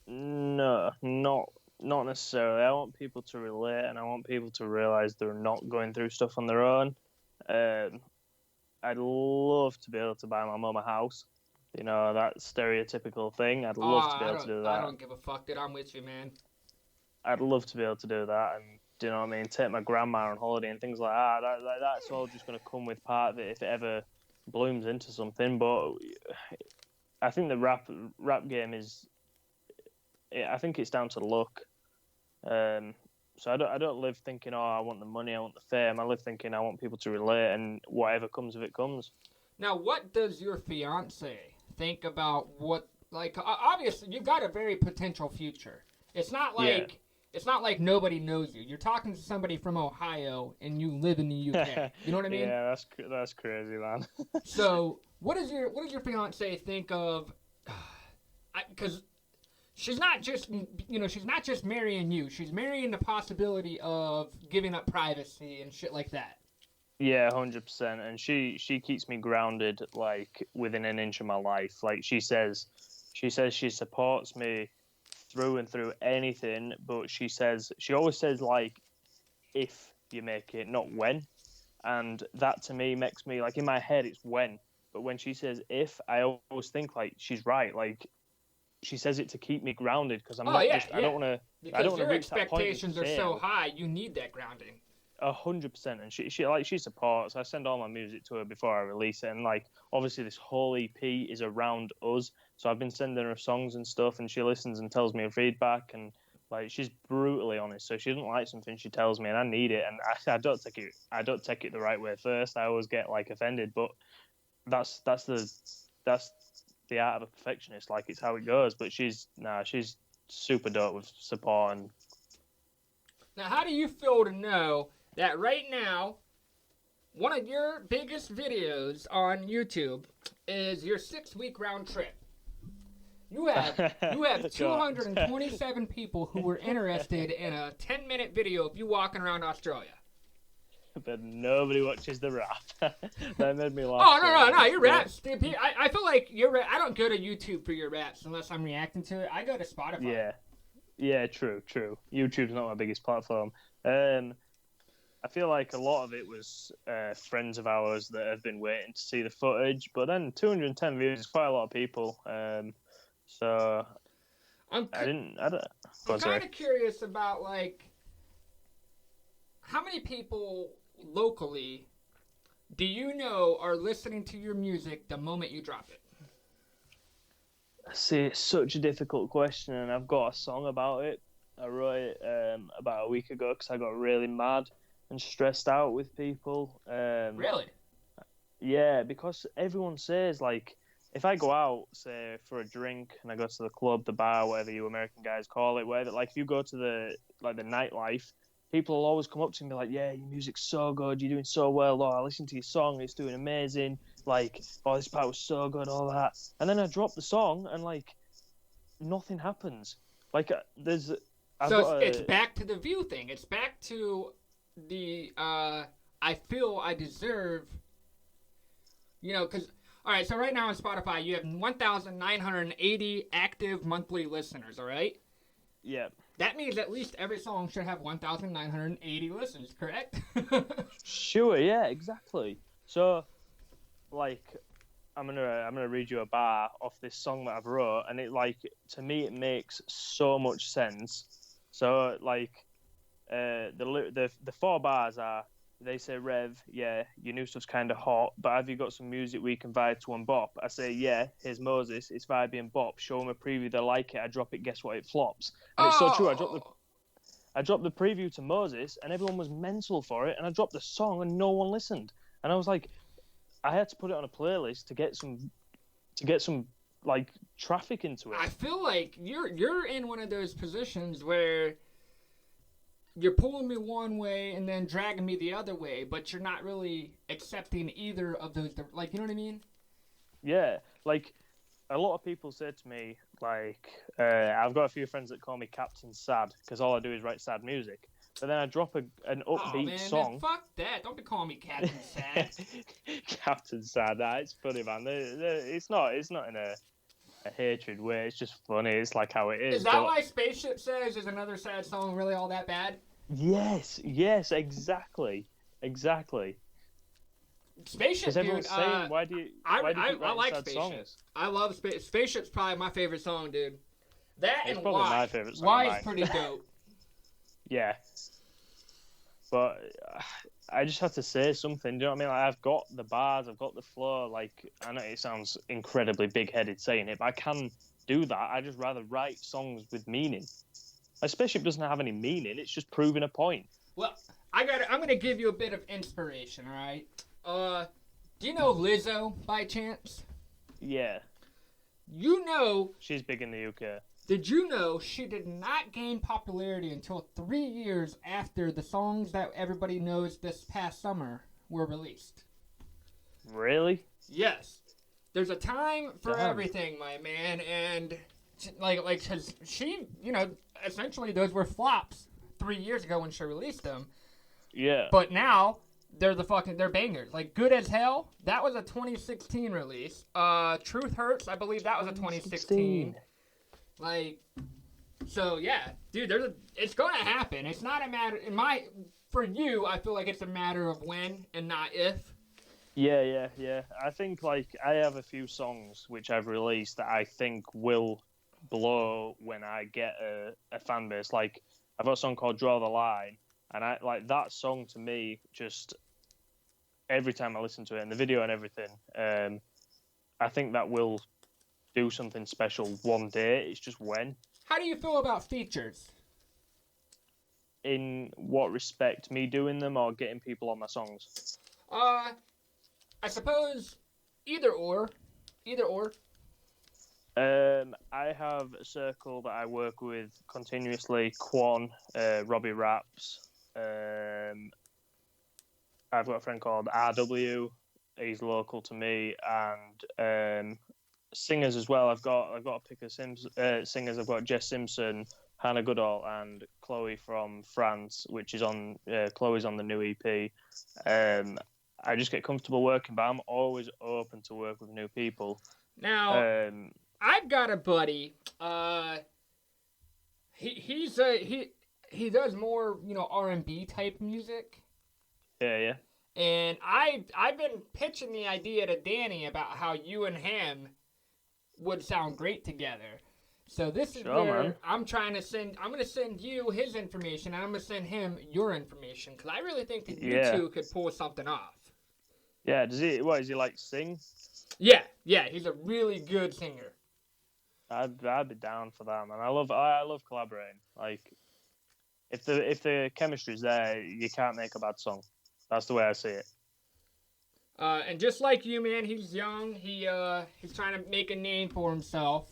Speaker 3: No, not necessarily. I want people to relate and I want people to realize they're not going through stuff on their own. I'd love to be able to buy my mum a house. That stereotypical thing. I'd love to be able to do that.
Speaker 2: I don't give a fuck, dude. I'm with you, man.
Speaker 3: I'd love to be able to do that and, do you know what I mean, take my grandma on holiday and things like that. That's all just going to come with part of it if it ever blooms into something. But I think the rap game is, I think it's down to luck. So I don't live thinking, I want the money, I want the fame. I live thinking I want people to relate and whatever comes of it comes. Now,
Speaker 2: what does your fiance think about obviously you've got a very potential future. It's not like... It's not like nobody knows you. You're talking to somebody from Ohio and you live in the UK. You know what I mean?
Speaker 3: Yeah, that's crazy, man.
Speaker 2: So, what does your fiance think of? Because she's not just marrying you. She's marrying the possibility of giving up privacy and shit like that.
Speaker 3: Yeah, 100%. And she keeps me grounded, like within an inch of my life. Like she says she supports me through and through anything, but she always says like if you make it, not when. And that to me makes me, like, in my head it's when, but when she says if, I always think like she's right. Like she says it to keep me grounded because I don't want to
Speaker 2: your expectations are so high, you need that grounding.
Speaker 3: 100%. And she supports. I send all my music to her before I release it, and like obviously this whole EP is around us, so I've been sending her songs and stuff, and she listens and tells me her feedback, and like she's brutally honest. So she doesn't like something, she tells me, and I need it, and I don't take it the right way first. I always get like offended, but that's the art of a perfectionist. Like, it's how it goes. But she's super dope with support. And
Speaker 2: Now, how do you feel to know that right now, one of your biggest videos on YouTube is your 6-week round trip? You have 227 people who were interested in a 10-minute video of you walking around Australia.
Speaker 3: But nobody watches the rap. That made me laugh.
Speaker 2: Oh, no, your raps. I feel like I don't go to YouTube for your raps unless I'm reacting to it. I go to Spotify.
Speaker 3: Yeah, true. YouTube's not my biggest platform. I feel like a lot of it was friends of ours that have been waiting to see the footage, but then 210 views is quite a lot of people. So
Speaker 2: I'm kind of curious about, like, how many people locally do you know are listening to your music the moment you drop it?
Speaker 3: See, it's such a difficult question, and I've got a song about it. I wrote it about a week ago because I got really mad and stressed out with people.
Speaker 2: Really?
Speaker 3: Yeah, because everyone says, like, if I go out, say, for a drink, and I go to the club, the bar, whatever you American guys call it, whatever, like, if you go to the nightlife, people will always come up to me and be like, yeah, your music's so good, you're doing so well, I listen to your song, it's doing amazing, like, this part was so good, all that. And then I drop the song, and, like, nothing happens. Like,
Speaker 2: it's back to the view thing. It's back to the, I feel I deserve, because... All right, so right now on Spotify, you have 1,980 active monthly listeners, all right?
Speaker 3: Yeah.
Speaker 2: That means at least every song should have 1,980 listens, correct?
Speaker 3: Sure, yeah, exactly. So, like, I'm gonna read you a bar off this song that I've wrote, and it, like, to me, it makes so much sense. So, like, the 4 bars are, they say, Rev, yeah, your new stuff's kind of hot, but have you got some music we can vibe to and bop? I say, yeah, here's Moses, it's vibey and bop. Show them a preview, they like it, I drop it, guess what, it flops. And it's so true, I dropped the preview to Moses, and everyone was mental for it, and I dropped the song, and no one listened. And I was like, I had to put it on a playlist to get some like, traffic into it.
Speaker 2: I feel like you're in one of those positions where you're pulling me one way and then dragging me the other way, but you're not really accepting either of those. Like, you know what I mean?
Speaker 3: Yeah, like, a lot of people say to me, like, I've got a few friends that call me Captain Sad because all I do is write sad music. But then I drop an upbeat song.
Speaker 2: Man, fuck that! Don't be calling me Captain Sad.
Speaker 3: Captain Sad, it's funny, man. It's not in a hatred way. It's just funny. It's like how it is.
Speaker 2: Is that why Spaceship Says is another sad song really all that bad?
Speaker 3: Yes, exactly.
Speaker 2: Spaceship, dude.
Speaker 3: Saying, why do you
Speaker 2: I like
Speaker 3: sad
Speaker 2: Spaceship.
Speaker 3: songs?
Speaker 2: I love Spaceship's probably my favorite song, dude. That
Speaker 3: It's
Speaker 2: and
Speaker 3: probably
Speaker 2: Why.
Speaker 3: my favorite song.
Speaker 2: Why is pretty dope.
Speaker 3: Yeah. But I just have to say something. Do you know what I mean? Like, I've got the bars, I've got the flow. Like, I know it sounds incredibly big-headed saying it, but I can do that. I just rather write songs with meaning. Like, Spaceship doesn't have any meaning. It's just proving a point.
Speaker 2: Well, I'm gonna give you a bit of inspiration. All right. Do you know Lizzo by chance?
Speaker 3: Yeah.
Speaker 2: You know.
Speaker 3: She's big in the UK.
Speaker 2: Did you know she did not gain popularity until 3 years after the songs that everybody knows this past summer were released?
Speaker 3: Really?
Speaker 2: Yes. There's a time for everything, my man, and cause she, essentially those were flops 3 years ago when she released them.
Speaker 3: Yeah.
Speaker 2: But now they're bangers. Like Good as Hell, that was a 2016 release. Truth Hurts, I believe that was a 2016. Like, so yeah, dude, it's gonna happen. It's not a matter for you. I feel like it's a matter of when and not if.
Speaker 3: Yeah. I think, like, I have a few songs which I've released that I think will blow when I get a fan base. Like, I've got a song called Draw the Line, and I like that song. To me, just every time I listen to it and the video and everything, I think that will do something special one day. It's just when.
Speaker 2: How do you feel about features?
Speaker 3: In what respect? Me doing them or getting people on my songs?
Speaker 2: I suppose either or.
Speaker 3: I have a circle that I work with continuously. Quan, Robbie Raps. I've got a friend called RW. He's local to me, and singers as well. I've got to pick a singers. I've got Jess Simpson, Hannah Goodall, and Chloe from France, which is on Chloe's on the new EP. I just get comfortable working, but I'm always open to work with new people.
Speaker 2: Now, I've got a buddy. He does more R&B type music.
Speaker 3: Yeah.
Speaker 2: And I've been pitching the idea to Danny about how you and him would sound great together. So this is where man. I'm going to send you his information, and I'm going to send him your information, because I really think that you two could pull something off.
Speaker 3: Yeah, does he like sing?
Speaker 2: Yeah, he's a really good singer.
Speaker 3: I'd be down for that, man. I love collaborating. Like, if the chemistry's there, you can't make a bad song. That's the way I see it.
Speaker 2: And just like you, man, he's young. He's trying to make a name for himself.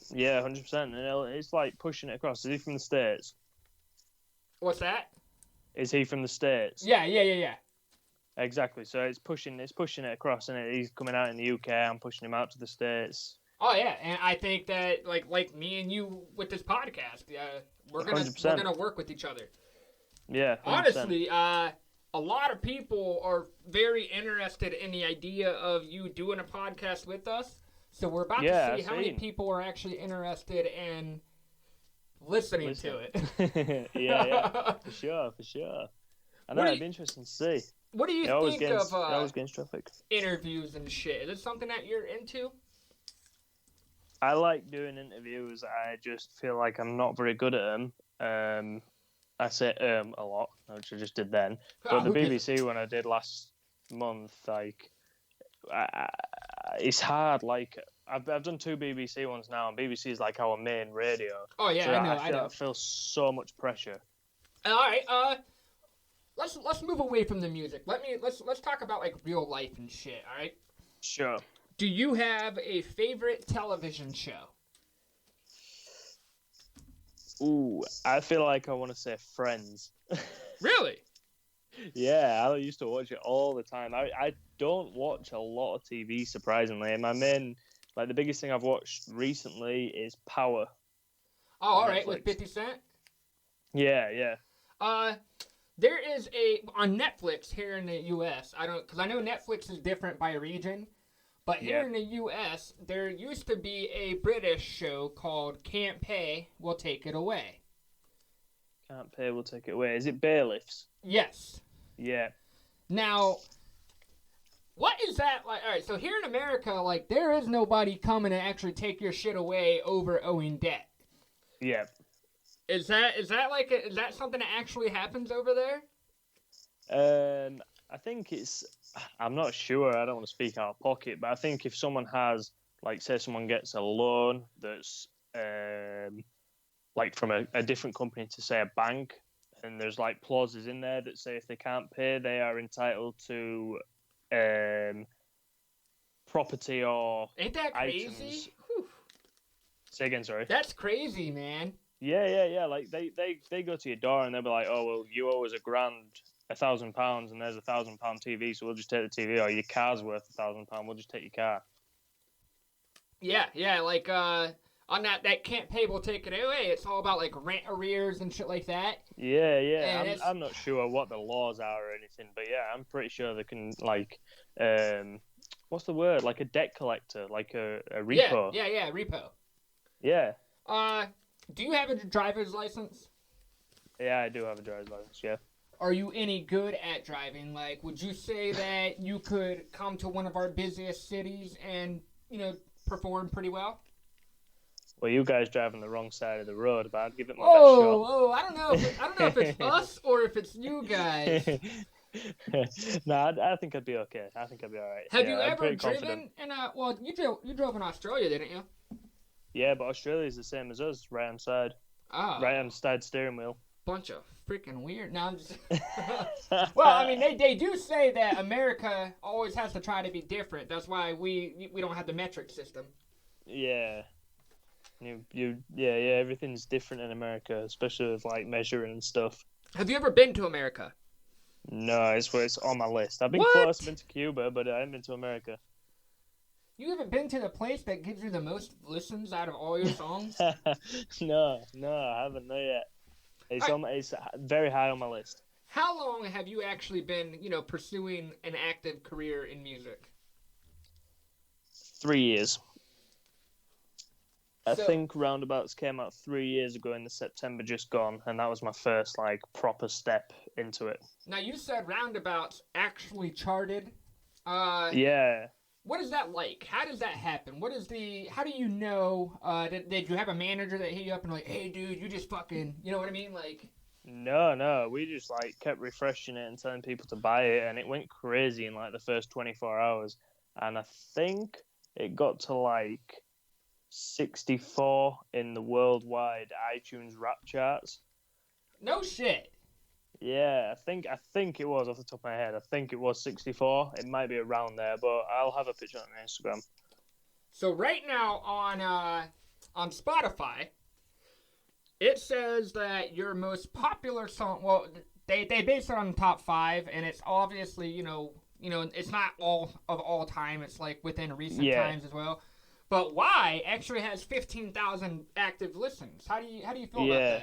Speaker 3: Yeah, 100%. And it's like pushing it across. Is he from the States?
Speaker 2: What's that?
Speaker 3: Is he from the States?
Speaker 2: Yeah.
Speaker 3: Exactly. So it's pushing it across, and he's coming out in the UK. I'm pushing him out to the States.
Speaker 2: Oh yeah, and I think that like me and you with this podcast, we're gonna work with each other.
Speaker 3: Yeah. 100%.
Speaker 2: Honestly, a lot of people are very interested in the idea of you doing a podcast with us. So we're about to see how many people are actually interested in listening to it.
Speaker 3: yeah, for sure. I know, it'd be interesting to see.
Speaker 2: What do you think of
Speaker 3: always against traffic.
Speaker 2: Interviews and shit? Is it something that you're into?
Speaker 3: I like doing interviews. I just feel like I'm not very good at them. I say a lot, which I just did then. But the BBC one I did last month, like, it's hard. Like, I've done 2 BBC ones now, and BBC is like our main radio.
Speaker 2: Oh yeah,
Speaker 3: so
Speaker 2: I know.
Speaker 3: I feel so much pressure.
Speaker 2: All right, let's move away from the music. Let's talk about like real life and shit. All right.
Speaker 3: Sure.
Speaker 2: Do you have a favorite television show?
Speaker 3: Ooh, I feel like I want to say Friends.
Speaker 2: Really?
Speaker 3: Yeah, I used to watch it all the time. I don't watch a lot of TV, surprisingly. The biggest thing I've watched recently is Power.
Speaker 2: Oh, all right, with 50 Cent?
Speaker 3: Yeah.
Speaker 2: There is on Netflix here in the U.S. Because I know Netflix is different by region, but here in the U.S. there used to be a British show called Can't Pay, We'll Take It Away.
Speaker 3: Can't Pay, We'll Take It Away. Is it bailiffs?
Speaker 2: Yes.
Speaker 3: Yeah.
Speaker 2: Now, what is that like? All right, so here in America, like, there is nobody coming to actually take your shit away over owing debt.
Speaker 3: Yeah.
Speaker 2: Is that something that actually happens over there?
Speaker 3: I think I'm not sure. I don't want to speak out of pocket, but I think if someone has, like, say someone gets a loan that's like from a different company to, say, a bank, and there's like clauses in there that say if they can't pay, they are entitled to property or
Speaker 2: ain't that crazy?
Speaker 3: Items. Say again, sorry.
Speaker 2: That's crazy, man.
Speaker 3: Yeah. Like they go to your door and they'll be like, oh well, you owe us £1,000, and there's £1,000 TV, so we'll just take the TV. Or your car's worth £1,000, we'll just take your car. Yeah.
Speaker 2: Like on that Can't Pay, We'll Take It Away. It's all about like rent arrears and shit like that.
Speaker 3: Yeah. I'm not sure what the laws are or anything, but yeah, I'm pretty sure they can like what's the word? Like a debt collector, like a repo.
Speaker 2: Yeah, repo.
Speaker 3: Yeah.
Speaker 2: Do you have a driver's license?
Speaker 3: Yeah, I do have a driver's license, yeah.
Speaker 2: Are you any good at driving? Like, would you say that you could come to one of our busiest cities and, perform pretty well?
Speaker 3: Well, you guys drive on the wrong side of the road, but I'd give it my
Speaker 2: best shot. I don't know if it's us or if it's you guys.
Speaker 3: No, I think I'd be okay. I think I'd be all right.
Speaker 2: Have you ever driven you drove in Australia, didn't you?
Speaker 3: Yeah, but Australia's the same as us, right-hand side.
Speaker 2: Oh.
Speaker 3: Right-hand side steering wheel.
Speaker 2: Bunch of freaking weird. No, I'm just... Well, I mean, they do say that America always has to try to be different. That's why we don't have the metric system.
Speaker 3: Yeah. Yeah, everything's different in America, especially with like measuring and stuff.
Speaker 2: Have you ever been to America?
Speaker 3: No, it's on my list. I've been close. I've
Speaker 2: What?
Speaker 3: been to Cuba, but I haven't been to America.
Speaker 2: You haven't been to the place that gives you the most listens out of all your songs?
Speaker 3: No, I haven't. No yet. It's very high on my list.
Speaker 2: How long have you actually been, pursuing an active career in music?
Speaker 3: 3 years. I
Speaker 2: So
Speaker 3: think Roundabouts came out 3 years ago in the September just gone, and that was my first like proper step into it.
Speaker 2: now you said Roundabouts actually charted.
Speaker 3: Yeah.
Speaker 2: What is that like? How does that happen? How do you know? Did you have a manager that hit you up and like, hey dude, you just fucking, you know what I mean? Like,
Speaker 3: No, we just like kept refreshing it and telling people to buy it, and it went crazy in like the first 24 hours. And I think it got to like 64 in the worldwide iTunes rap charts.
Speaker 2: no shit.
Speaker 3: Yeah, I think it was off the top of my head. I think it was 64. It might be around there, but I'll have a picture on Instagram.
Speaker 2: So right now on Spotify, it says that your most popular song. Well, they base it on the top 5, and it's obviously it's not all time. It's like within recent times as well. But Y actually has 15,000 active listens. How do you feel about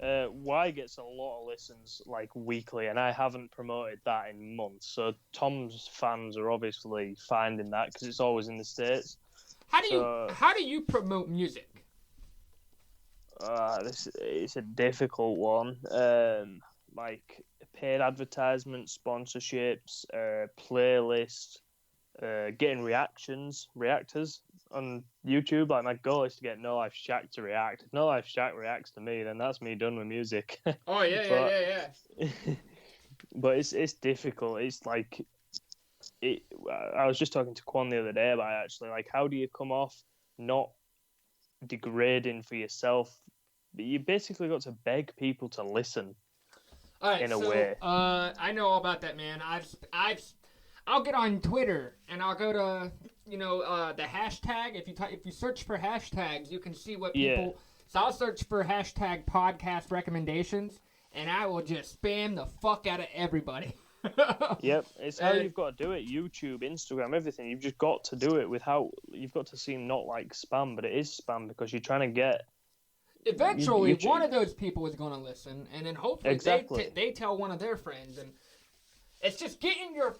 Speaker 2: that?
Speaker 3: Y gets a lot of listens like weekly, and I haven't promoted that in months. So Tom's fans are obviously finding that because it's always in the States.
Speaker 2: How do you promote music?
Speaker 3: This it's a difficult one. Like paid advertisements, sponsorships, playlists, getting reactors on YouTube. Like my goal is to get No Life Shack to react. If No Life Shack reacts to me, then that's me done with music.
Speaker 2: Oh yeah.
Speaker 3: But it's difficult. It's like I was just talking to Quan the other day about it, actually. Like, how do you come off not degrading for yourself? You basically got to beg people to listen.
Speaker 2: All right,
Speaker 3: in a way.
Speaker 2: I know all about that, man. I'll get on Twitter and I'll go to the hashtag. If you search for hashtags, you can see what people.
Speaker 3: Yeah.
Speaker 2: So I'll search for hashtag podcast recommendations, and I will just spam the fuck out of everybody.
Speaker 3: Yep, it's how you've got to do it. YouTube, Instagram, everything. You've just got to do it you've got to seem not like spam, but it is spam because you're trying to get.
Speaker 2: Eventually, one of those people is going to listen, and then hopefully
Speaker 3: Exactly.
Speaker 2: they tell one of their friends, and it's just getting your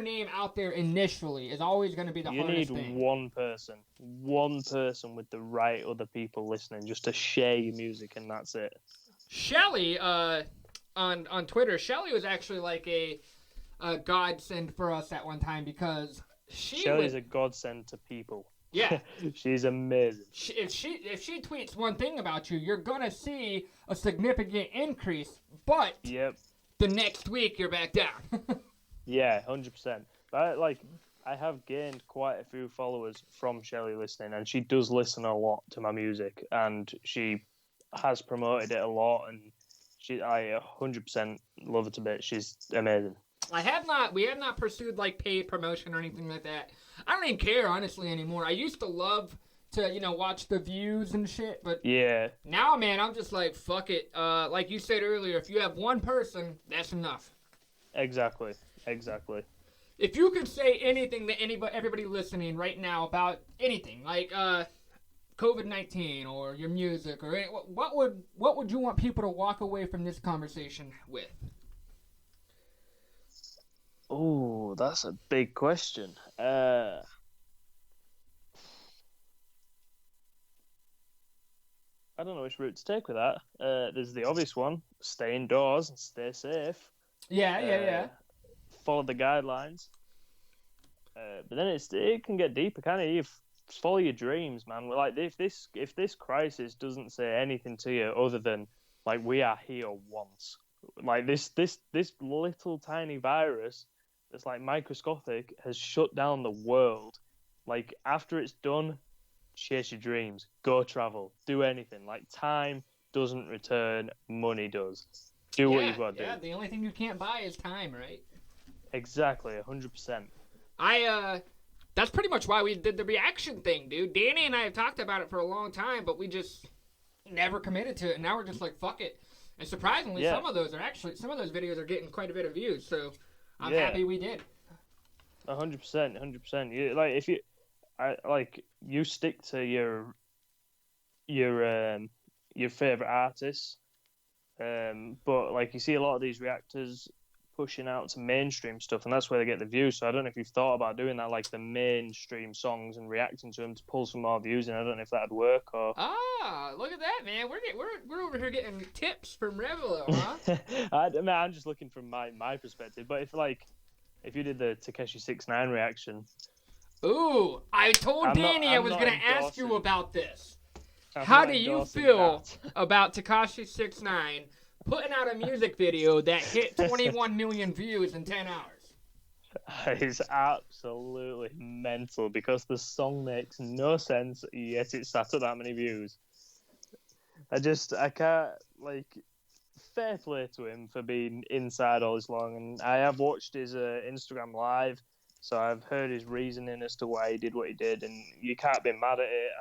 Speaker 2: name out there initially is always going to be the hardest thing.
Speaker 3: You need one person with the right other people listening, just to share your music, and that's it.
Speaker 2: Shelly, on Twitter, Shelly was actually like a godsend for us at one time because
Speaker 3: Shelly's a godsend to people.
Speaker 2: Yeah.
Speaker 3: She's amazing.
Speaker 2: If she tweets one thing about you, you're gonna see a significant increase, but the next week you're back down.
Speaker 3: Yeah, 100%. But I have gained quite a few followers from Shelly listening, and she does listen a lot to my music, and she has promoted it a lot, and I 100% love her to bits. She's amazing.
Speaker 2: We have not pursued like paid promotion or anything like that. I don't even care honestly anymore. I used to love to watch the views and shit, but now, man, I'm just like, fuck it. Like you said earlier, if you have one person, that's enough.
Speaker 3: Exactly.
Speaker 2: If you could say anything to everybody listening right now about anything, like COVID-19 or your music or what would you want people to walk away from this conversation with?
Speaker 3: Oh, that's a big question. I don't know which route to take with that. There's the obvious one: stay indoors and stay safe.
Speaker 2: Yeah.
Speaker 3: Follow the guidelines. But then it can get deeper, can't it? You follow your dreams, man. Like if this crisis doesn't say anything to you other than like we are here once, like this little tiny virus that's like microscopic has shut down the world. Like after it's done, chase your dreams, go travel, do anything. Like time doesn't return, money does. Do what you've got to do.
Speaker 2: Yeah, the only thing you can't buy is time, right?
Speaker 3: Exactly, 100%.
Speaker 2: that's pretty much why we did the reaction thing, dude. Danny and I have talked about it for a long time, but we just never committed to it, and now we're just like, fuck it. And surprisingly, some of those videos are getting quite a bit of views, so I'm happy we did.
Speaker 3: 100%. Like if you stick to your favorite artists, but like you see a lot of these reactors pushing out to mainstream stuff, and that's where they get the views. So I don't know if you've thought about doing that, like the mainstream songs and reacting to them to pull some more views in. I don't know if that'd work or.
Speaker 2: Look at that, man. We're over here getting tips from Revilo, huh?
Speaker 3: I'm just looking from my perspective. But if you did the Takeshi 6ix9ine reaction.
Speaker 2: Ooh, I told Danny I was gonna ask you about this. How do you feel about Tekashi 6ix9ine putting out a music video that hit 21 million views in 10 hours?
Speaker 3: It's absolutely mental because the song makes no sense, yet it sat at that many views. I can't, fair play to him for being inside all this long. And I have watched his Instagram live, so I've heard his reasoning as to why he did what he did, and you can't be mad at it.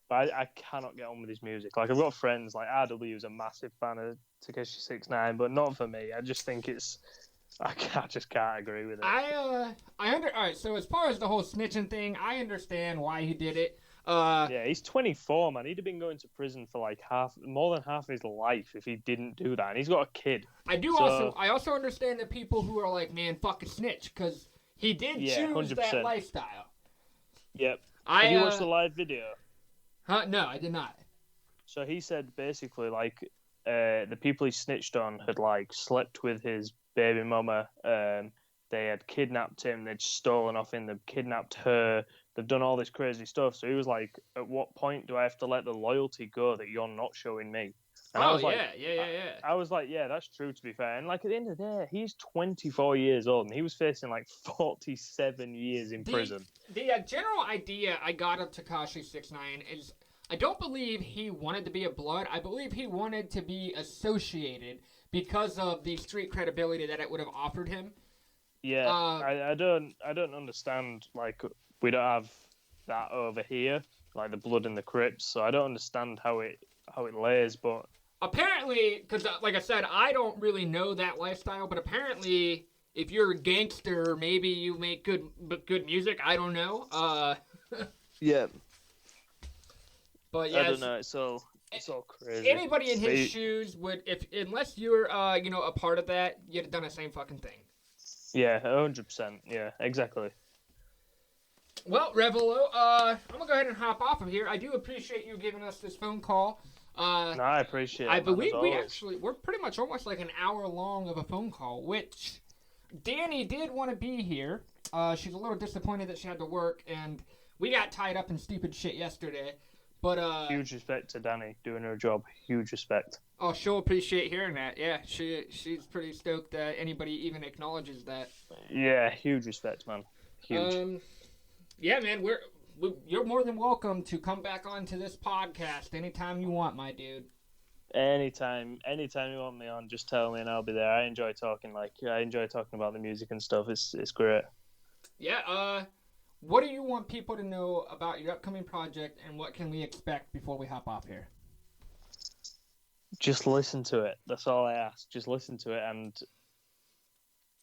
Speaker 3: But I cannot get on with his music. Like, I've got friends, like RW is a massive fan of Takeshi 6ix9ine, but not for me. I just think I just can't agree with it.
Speaker 2: All right, so as far as the whole snitching thing, I understand why he did it.
Speaker 3: Yeah, he's 24, man. He'd have been going to prison for more than half of his life if he didn't do that. And he's got a kid.
Speaker 2: I also understand the people who are like, man, fucking snitch, because he did choose 100%. That lifestyle.
Speaker 3: Yep. Have you watched the live video?
Speaker 2: No, I did not.
Speaker 3: So he said basically the people he snitched on had slept with his baby mama. They had kidnapped him. They'd stolen off him. They'd kidnapped her. They've done all this crazy stuff. So he was like, at what point do I have to let the loyalty go that you're not showing me? And I was I was like, yeah, that's true, to be fair. And at the end of the day, he's 24 years old, and he was facing 47 years in prison.
Speaker 2: The general idea I got of Tekashi 6ix9ine is, I don't believe he wanted to be a Blood. I believe he wanted to be associated because of the street credibility that it would have offered him.
Speaker 3: Yeah, I don't understand. We don't have that over here, the Blood and the Crips. So I don't understand how it lays, but.
Speaker 2: Apparently, because like I said, I don't really know that lifestyle, but apparently, if you're a gangster, maybe you make good music. I don't know.
Speaker 3: Yeah.
Speaker 2: But yeah,
Speaker 3: I don't know. It's all crazy.
Speaker 2: Anybody in his shoes would, unless you're a part of that, you'd have done the same fucking thing.
Speaker 3: Yeah, 100%. Yeah, exactly.
Speaker 2: Well, Revilo, I'm gonna go ahead and hop off of here. I do appreciate you giving us this phone call.
Speaker 3: No, I appreciate it.
Speaker 2: I believe we're pretty much almost an hour long of a phone call, which Danny did want to be here. She's a little disappointed that she had to work, and we got tied up in stupid shit yesterday. But
Speaker 3: huge respect to Danny doing her job. Huge respect.
Speaker 2: Oh, she'll appreciate hearing that. Yeah, she's pretty stoked that anybody even acknowledges that.
Speaker 3: Yeah, huge respect, man. Huge.
Speaker 2: Yeah, man, you're more than welcome to come back onto this podcast anytime you want, my dude.
Speaker 3: Anytime you want me on, just tell me and I'll be there. I enjoy talking about the music and stuff. It's great.
Speaker 2: Yeah, what do you want people to know about your upcoming project, and what can we expect before we hop off here?
Speaker 3: Just listen to it. That's all I ask. Just listen to it, and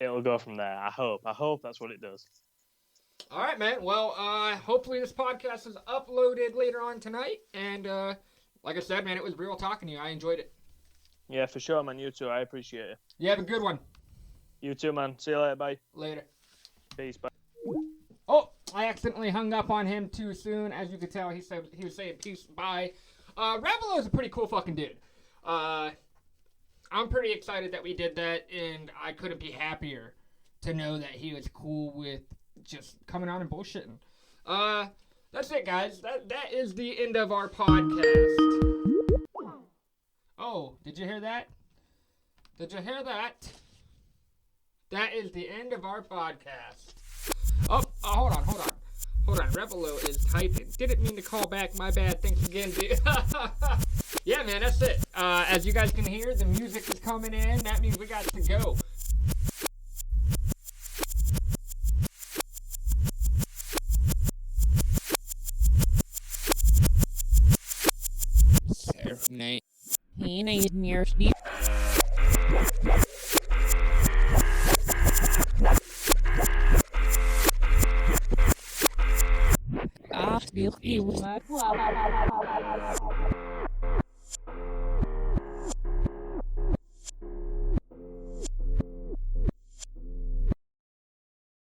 Speaker 3: it'll go from there. I hope that's what it does.
Speaker 2: All right, man. Well, hopefully this podcast is uploaded later on tonight. And like I said, man, it was real talking to you. I enjoyed it.
Speaker 3: Yeah, for sure, man. You too. I appreciate it.
Speaker 2: You have a good one.
Speaker 3: You too, man. See you later. Bye.
Speaker 2: Later.
Speaker 3: Peace. Bye.
Speaker 2: Oh, I accidentally hung up on him too soon. As you could tell, he was saying peace, bye. Revilo is a pretty cool fucking dude. I'm pretty excited that we did that, and I couldn't be happier to know that he was cool with just coming on and bullshitting. That's it, guys. That is the end of our podcast. Oh, did you hear that? Did you hear that? That is the end of our podcast. Oh, hold on. Revilo is typing. Didn't mean to call back. My bad. Thanks again, dude. Yeah, man, that's it. As you guys can hear, the music is coming in. That means we got to go.
Speaker 4: Teenage Years. Ah, still,